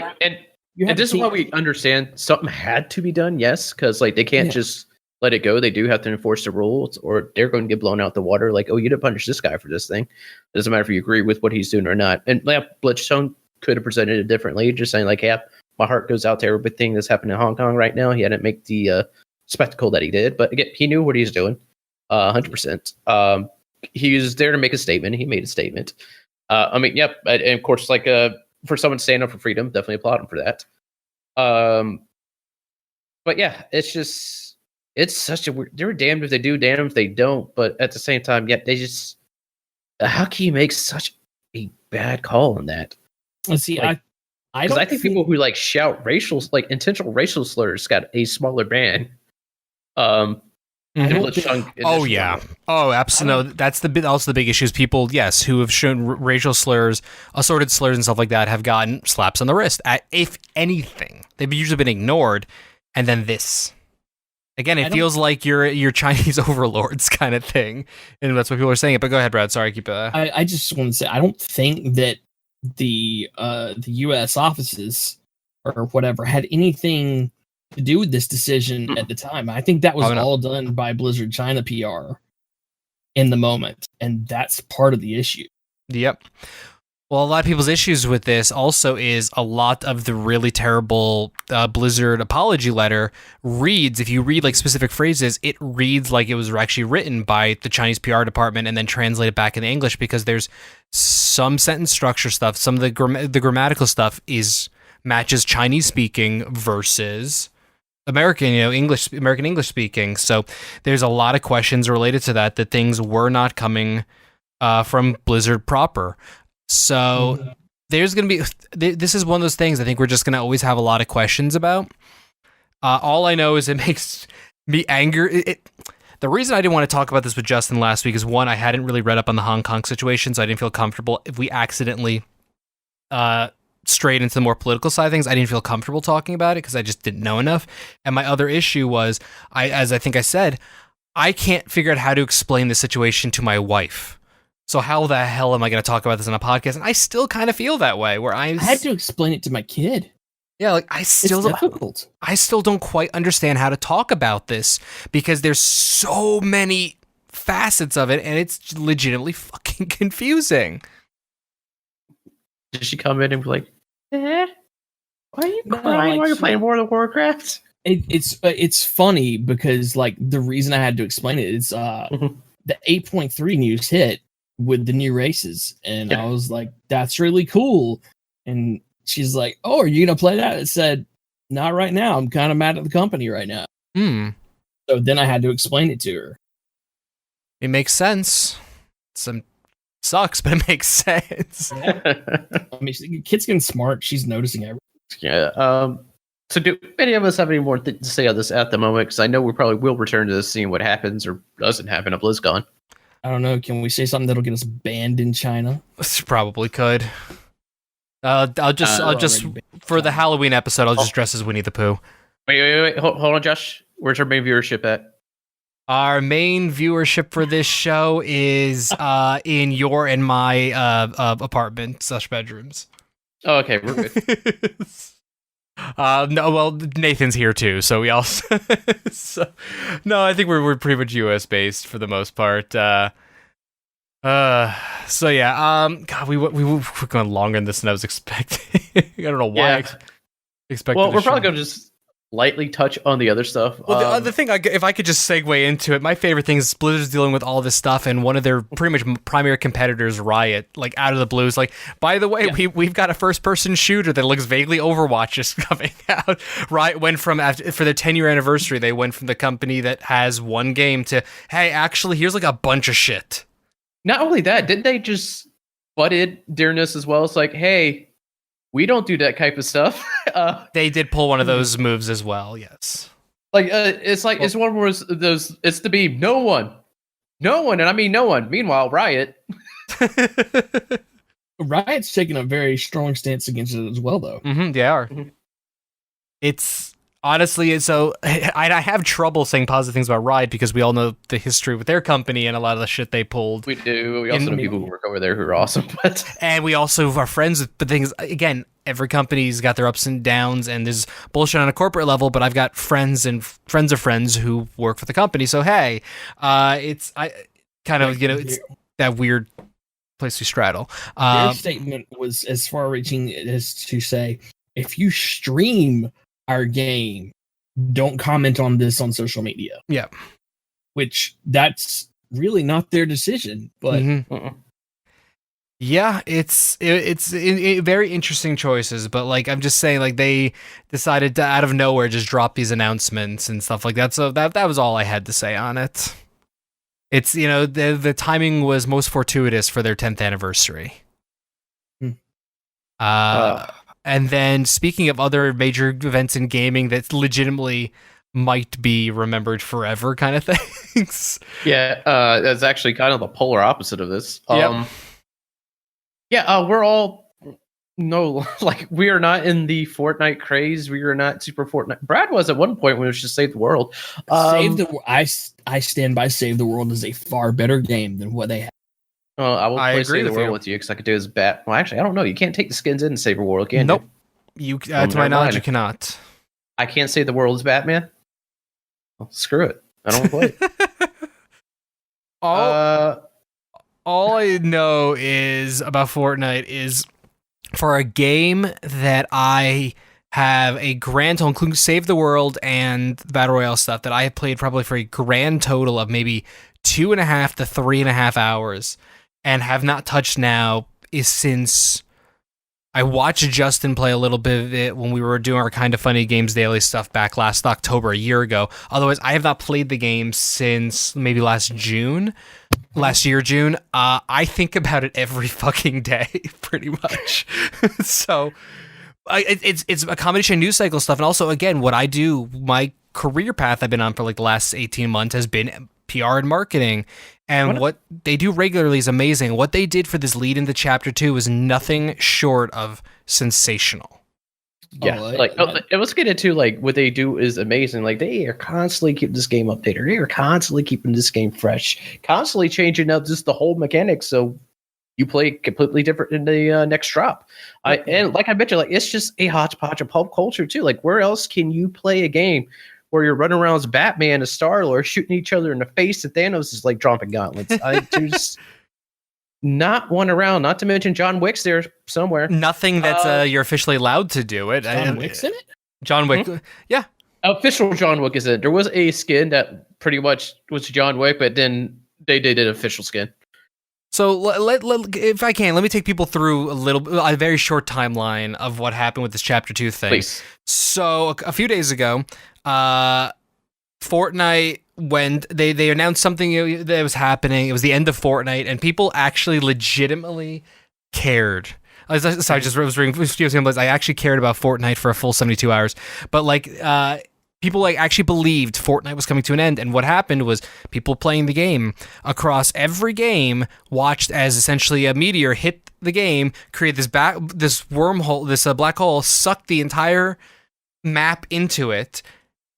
this is why we understand something had to be done. Yes, because like they can't just let it go. They do have to enforce the rules, or they're going to get blown out the water. Like, oh, you didn't punish this guy for this thing. It doesn't matter if you agree with what he's doing or not. And Blitzstone could have presented it differently, just saying like, yeah, my heart goes out to everything that's happening in Hong Kong right now. He hadn't make the spectacle that he did, but again, he knew what he was doing. 100%. He was there to make a statement. He made a statement. I mean, yep. And of course, like for someone standing up for freedom, definitely applaud him for that. But yeah, it's such a weird. They're damned if they do, damned if they don't. But at the same time, yeah, they just. How can you make such a bad call on that? Let's see, like, I think people who like shout intentional racial slurs got a smaller ban. Oh yeah. Oh, absolutely. No, that's also the big issue. Is people, yes, who have shown racial slurs, assorted slurs, and stuff like that, have gotten slaps on the wrist. If anything, they've usually been ignored, and then this. Again, it feels like you're Chinese overlords kind of thing, and that's what people are saying. But go ahead, Brad. Sorry, keep. I just want to say I don't think that the U.S. offices or whatever had anything to do with this decision at the time. I think that was all done by Blizzard China PR in the moment, and that's part of the issue. Yep. Well, a lot of people's issues with this also is a lot of the really terrible Blizzard apology letter reads, if you read like specific phrases, it reads like it was actually written by the Chinese PR department and then translated back into English, because there's some sentence structure stuff, some of the grammatical stuff matches Chinese speaking versus American English speaking. So there's a lot of questions related to that things were not coming from Blizzard proper. So there's going to be, this is one of those things I think we're just going to always have a lot of questions about. All I know is it makes me angry. The reason I didn't want to talk about this with Justin last week is, one, I hadn't really read up on the Hong Kong situation, so I didn't feel comfortable. If we accidentally strayed into the more political side of things, I didn't feel comfortable talking about it because I just didn't know enough. And my other issue was, as I think I said, I can't figure out how to explain the situation to my wife. So how the hell am I going to talk about this on a podcast? And I still kind of feel that way, where I had to explain it to my kid. Yeah, like I still don't quite understand how to talk about this, because there's so many facets of it, and it's legitimately fucking confusing. Did she come in and be like, why are you crying while you're playing World of Warcraft? It's funny because like the reason I had to explain it is the 8.3 news hit with the new races, and I was like, that's really cool. And she's like, oh, are you gonna play that? It said, not right now, I'm kind of mad at the company right now. So then I had to explain it to her. It makes sense. Sucks, but it makes sense. I mean, the kid's getting smart. She's noticing everything. Yeah. So do any of us have any more to say on this at the moment? Because I know we probably will return to this, seeing what happens or doesn't happen at BlizzCon. I don't know. Can we say something that'll get us banned in China? Probably could. I'll just for the Halloween episode, I'll just dress as Winnie the Pooh. Wait. Hold on, Josh. Where's our main viewership at? Our main viewership for this show is in your and my apartment/bedrooms. Oh, okay, we're good. No, well, Nathan's here too, so we also. No, I think we're pretty much US based for the most part. So yeah, God, we were going longer than this than I was expecting. I don't know why. I expected. Well, we're probably gonna just lightly touch on the other stuff. Well, the other thing, if I could just segue into it, my favorite thing is Blizzard's dealing with all this stuff, and one of their pretty much primary competitors, Riot, like out of the blue, is like, by the way, we've got a first-person shooter that looks vaguely Overwatch is coming out. Riot went from, for their 10-year anniversary, they went from the company that has one game to, hey, actually, here's like a bunch of shit. Not only that, didn't they just butt in during this as well? It's like, hey, we don't do that type of stuff. They did pull one of those moves as well, yes. Like, it's like, it's one where it's to be no one, and I mean no one. Meanwhile, Riot. Riot's taking a very strong stance against it as well, though. They are. It's honestly, so I have trouble saying positive things about Riot because we all know the history with their company and a lot of the shit they pulled. We do. We also know people who work over there who are awesome. And we also are friends with the things. Again, every company's got their ups and downs, and there's bullshit on a corporate level. But I've got friends and friends of friends who work for the company. So hey, it's that weird place we straddle. Their statement was as far-reaching as to say, if you stream our game, don't comment on this on social media. Yeah. Which that's really not their decision, but yeah, it's very interesting choices, but like I'm just saying, like they decided to out of nowhere just drop these announcements and stuff like that. So that was all I had to say on it. It's, the timing was most fortuitous for their 10th anniversary. And then, speaking of other major events in gaming that legitimately might be remembered forever kind of things. Yeah, that's actually kind of the polar opposite of this. Yep. We're all... No, like, we are not in the Fortnite craze. We are not super Fortnite. Brad was at one point when it was just Save the World. I stand by Save the World is a far better game than what they have. I will play agree Save the with World you. with you because I could do his bat. Well, actually, I don't know. You can't take the skins in Save the World, can Nope. you? To my knowledge, you cannot. I can't save the world as Batman? Well, screw it. I don't play it. All I know is about Fortnite is for a game that I have a grand total, including Save the World and Battle Royale stuff, that I have played probably for a grand total of maybe 2.5 to 3.5 hours and have not touched now is since I watched Justin play a little bit of it when we were doing our Kind of Funny Games Daily stuff back last October, a year ago. Otherwise, I have not played the game since maybe last year, June. I think about it every fucking day, pretty much. So it's a combination of news cycle stuff. And also, again, what I do, my career path I've been on for like the last 18 months has been PR and marketing. And what they do regularly is amazing. What they did for this lead into Chapter 2 was nothing short of sensational. Yeah, let's get into like what they do is amazing. Like they are constantly keeping this game updated. They are constantly keeping this game fresh, constantly changing up just the whole mechanics. So you play completely different in the next drop. And like I mentioned, like it's just a hodgepodge of pulp culture too. Like where else can you play a game where you're running around as Batman, as Star-Lord, shooting each other in the face, and Thanos is like dropping gauntlets? There's not one around. Not to mention John Wick's there somewhere. Nothing that's you're officially allowed to do it. John Wick's in it? John Wick, yeah. Official John Wick is in it. There was a skin that pretty much was John Wick, but then they did an official skin. So if I can, let me take people through a very short timeline of what happened with this Chapter 2 thing. Please. So a few days ago, Fortnite went, they announced something that was happening. It was the end of Fortnite, and people actually legitimately cared. I was reading, I actually cared about Fortnite for a full 72 hours. But like, people like actually believed Fortnite was coming to an end, and what happened was people playing the game across every game watched as essentially a meteor hit the game, create this wormhole, this black hole, sucked the entire map into it,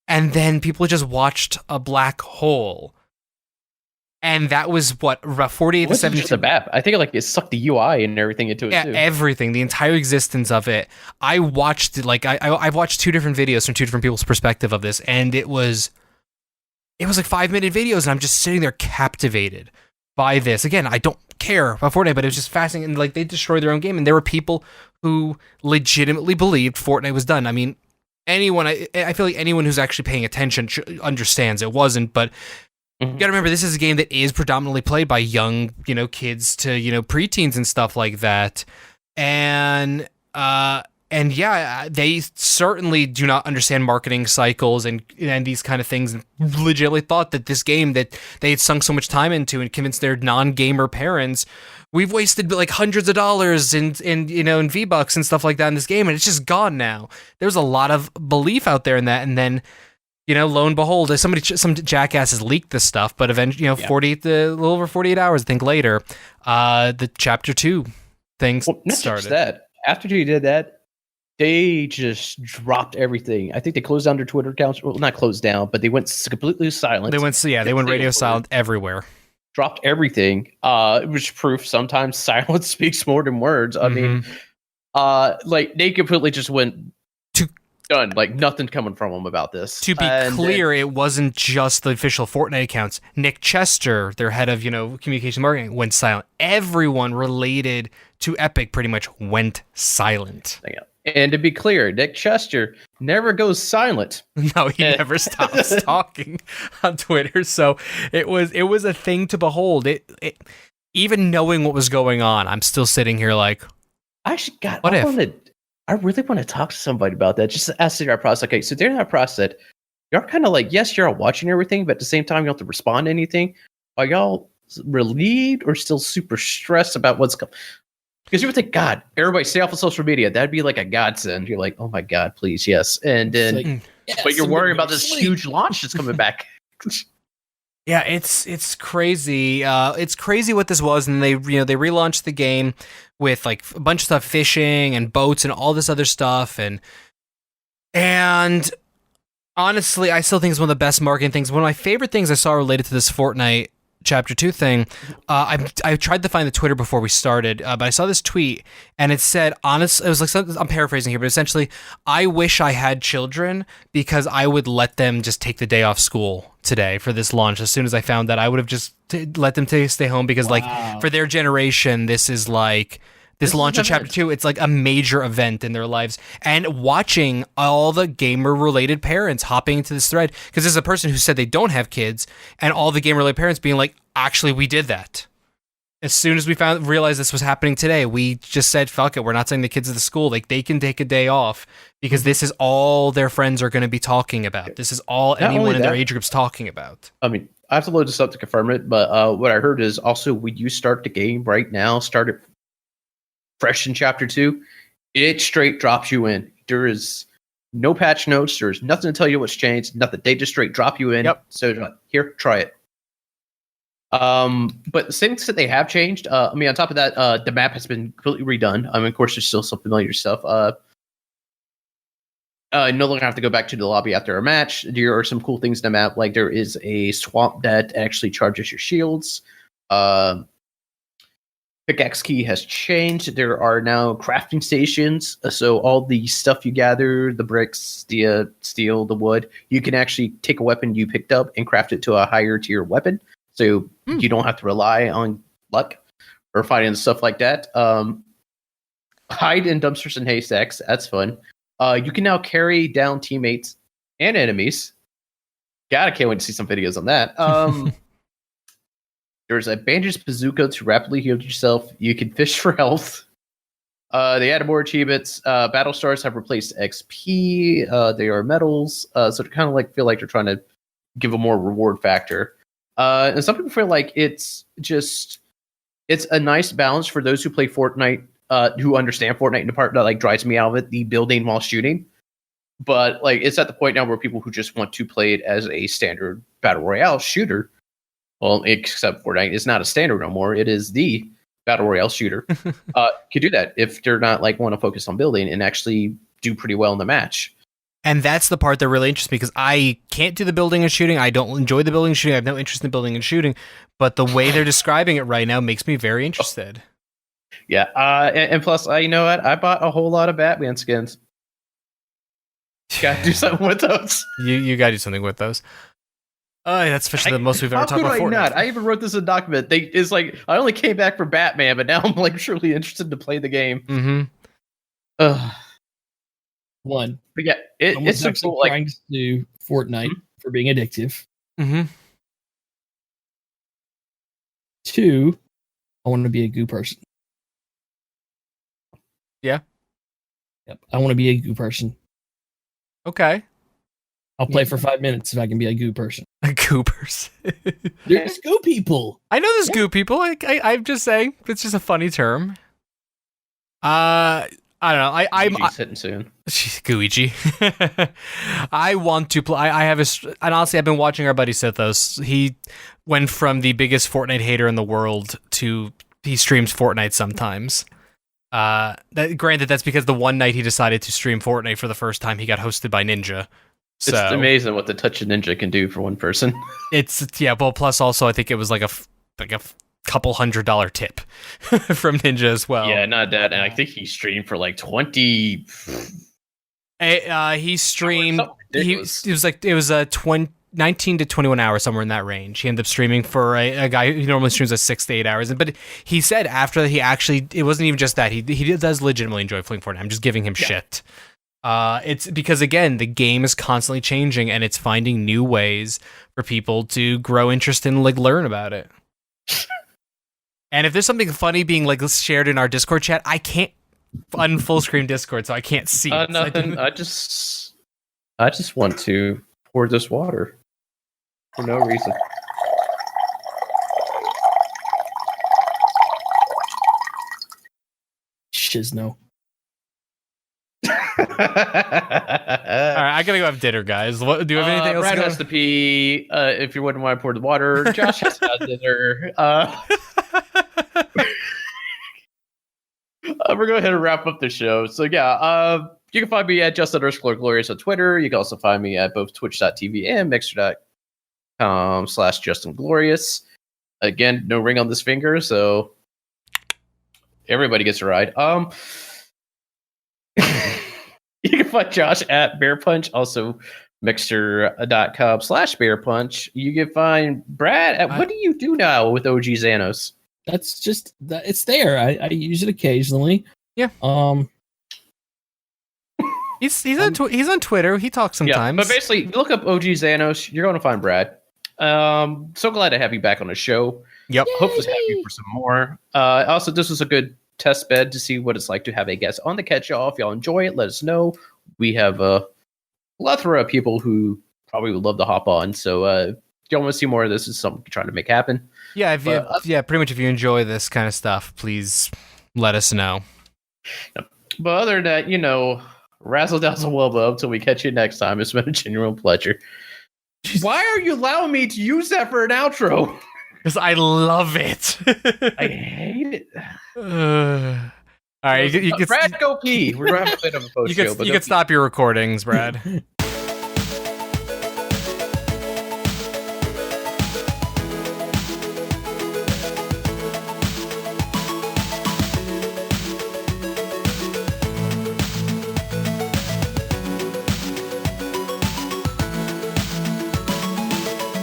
and then people just watched a black hole. And that was what, 48 to 72. Just a map. I think it sucked the UI and everything into it too. Everything, the entire existence of it. I watched it, like I've watched 2 different videos from 2 different people's perspective of this, and it was like 5-minute videos, and I'm just sitting there captivated by this. Again, I don't care about Fortnite, but it was just fascinating. And like they destroyed their own game, and there were people who legitimately believed Fortnite was done. I mean, anyone, I feel like anyone who's actually paying attention understands it wasn't, but you gotta remember, this is a game that is predominantly played by young, kids to, preteens and stuff like that. And yeah, they certainly do not understand marketing cycles and these kind of things, and legitimately thought that this game that they had sunk so much time into and convinced their non-gamer parents, we've wasted like hundreds of dollars in V-Bucks and stuff like that in this game, and it's just gone now. There's a lot of belief out there in that, and then lo and behold, some jackasses leaked this stuff, but eventually, a little over 48 hours, I think, later, the Chapter 2 thing started. Just that. After you did that, they just dropped everything. I think they closed down their Twitter accounts. Well, not closed down, but they went completely silent. They went radio silent everywhere. Dropped everything, which proof sometimes silence speaks more than words. I mean, they completely just went done, like nothing coming from them about this. To be clear, it wasn't just the official Fortnite accounts. Nick Chester, their head of communication marketing, went silent. Everyone related to Epic pretty much went silent. And to be clear, Nick Chester never goes silent. No, he never stops talking on Twitter. So it was a thing to behold. It even knowing what was going on, I'm still sitting here like, I really want to talk to somebody about that. Just ask their process. Okay, so during that process, you're kind of like, yes, you're all watching everything, but at the same time, you don't have to respond to anything. Are y'all relieved or still super stressed about what's coming? Because you would think, God, everybody stay off of social media. That'd be like a godsend. You're like, oh my God, please, yes. And then, but you're worried about this huge launch that's coming back. Yeah, it's crazy. It's crazy what this was, and they they relaunched the game with like a bunch of stuff, fishing and boats and all this other stuff, and honestly, I still think it's one of the best marketing things. One of my favorite things I saw related to this Fortnite Chapter 2 thing, I tried to find the Twitter before we started, but I saw this tweet, and it said, it was like, I'm paraphrasing here, but essentially, I wish I had children because I would let them just take the day off school today for this launch. As soon as I found that, I would have just let them stay home because, like, for their generation, this is like... This launch of Chapter 2, it's like a major event in their lives. And watching all the gamer-related parents hopping into this thread, because there's a person who said they don't have kids, and all the gamer-related parents being like, actually, we did that. As soon as we realized this was happening today, we just said, fuck it, we're not sending the kids to the school. Like, they can take a day off, because this is all their friends are going to be talking about. This is all anyone in their age group's talking about. I mean, I have to load this up to confirm it, but what I heard is also when you start the game right now, start it fresh in Chapter 2, it straight drops you in. There is no patch notes. There's nothing to tell you what's changed. Nothing. They just straight drop you in. Yep. So like, here, try it. But the things that they have changed, I mean, on top of that, the map has been completely redone. I mean, of course, there's still some familiar stuff. No longer have to go back to the lobby after a match. There are some cool things in the map, like there is a swamp that actually charges your shields. Pickaxe key has changed. There are now crafting stations. So all the stuff you gather, the bricks, the steel, the wood, you can actually take a weapon you picked up and craft it to a higher tier weapon. So you don't have to rely on luck or fighting and stuff like that. Hide in dumpsters and haystacks. That's fun. You can now carry down teammates and enemies. God, I can't wait to see some videos on that. There's a bandaged bazooka to rapidly heal yourself. You can fish for health. They added more achievements. Battle stars have replaced XP. They are medals. So they kind of like feel like they're trying to give a more reward factor. And some people feel like it's a nice balance for those who play Fortnite, who understand Fortnite in the part that like drives me out of it, the building while shooting. But like it's at the point now where people who just want to play it as a standard battle royale shooter. Well, except Fortnite is not a standard no more. It is the battle royale shooter. Could do that if they're not like want to focus on building and actually do pretty well in the match. And that's the part that really interests me because I can't do the building and shooting. I don't enjoy the building and shooting. I have no interest in building and shooting. But the way they're describing it right now makes me very interested. Yeah. And plus, you know what? I bought a whole lot of Batman skins. Gotta do something with those. You gotta do something with those. That's especially the most we've ever talked about Fortnite. Not? I even wrote this in a document. It's like I only came back for Batman, but now I'm like truly interested to play the game. Mm-hmm. One, But yeah, someone's it's so actually cool. Like, trying to sue Fortnite for being addictive. Mm-hmm. 2, I want to be a goo person. Yeah. Yep, I want to be a goo person. Okay. I'll play for 5 minutes if I can be a goo person. Goopers. There's goo people. I know there's goo people. I'm just saying. It's just a funny term. I don't know. I'm hitting soon. Gooigi. I want to play. I have and honestly, I've been watching our buddy Sithos. He went from the biggest Fortnite hater in the world to he streams Fortnite sometimes. Granted, that's because the one night he decided to stream Fortnite for the first time, he got hosted by Ninja. So, it's amazing what the touch of Ninja can do for one person. Well, plus also I think it was like a couple $100 tip from Ninja as well. Yeah, not that. And I think he streamed for like 20. He streamed. It was a 19 to 21 hours, somewhere in that range. He ended up streaming for a guy who normally streams at 6 to 8 hours. But he said after that it wasn't even just that. He does legitimately enjoy playing Fortnite. I'm just giving him shit. It's because, again, the game is constantly changing and it's finding new ways for people to grow interest and like learn about it. And if there's something funny being like shared in our Discord chat, I can't full screen Discord, so I can't see it. Nothing. I just want to pour this water for no reason. Shizno. All right, I gotta go have dinner, guys. Do you have anything else? Brad has to pee. If you're wondering why I poured the water, Josh has to have dinner. We're going ahead and wrap up the show. So yeah, you can find me at Just_Glorious on Twitter. You can also find me at both Twitch.tv and Mixer.com/JustinGlorious. Again, no ring on this finger, so everybody gets a ride. You can find Josh at Bear Punch, also Mixer.com/Bear Punch. You can find Brad at what do you do now with OG Xanos? That's just that it's there. I use it occasionally. Yeah. He's on Twitter. He talks sometimes. Yeah, but basically, look up OG Xanos. You're going to find Brad. So glad to have you back on the show. Yep. Hopefully have you for some more. Also, this was a good test bed to see what it's like to have a guest on the catch-all. If y'all enjoy it, let us know. We have a plethora of people who probably would love to hop on. So if y'all want to see more of this, is something we're trying to make happen. Yeah, pretty much if you enjoy this kind of stuff, please let us know. But other than that, razzle dazzle wubba until we catch you next time. It's been a genuine pleasure. Why are you allowing me to use that for an outro? Because I love it. I hate it. All right, you can Brad, go pee. We're gonna have a bit of a post show. You can stop your recordings, Brad.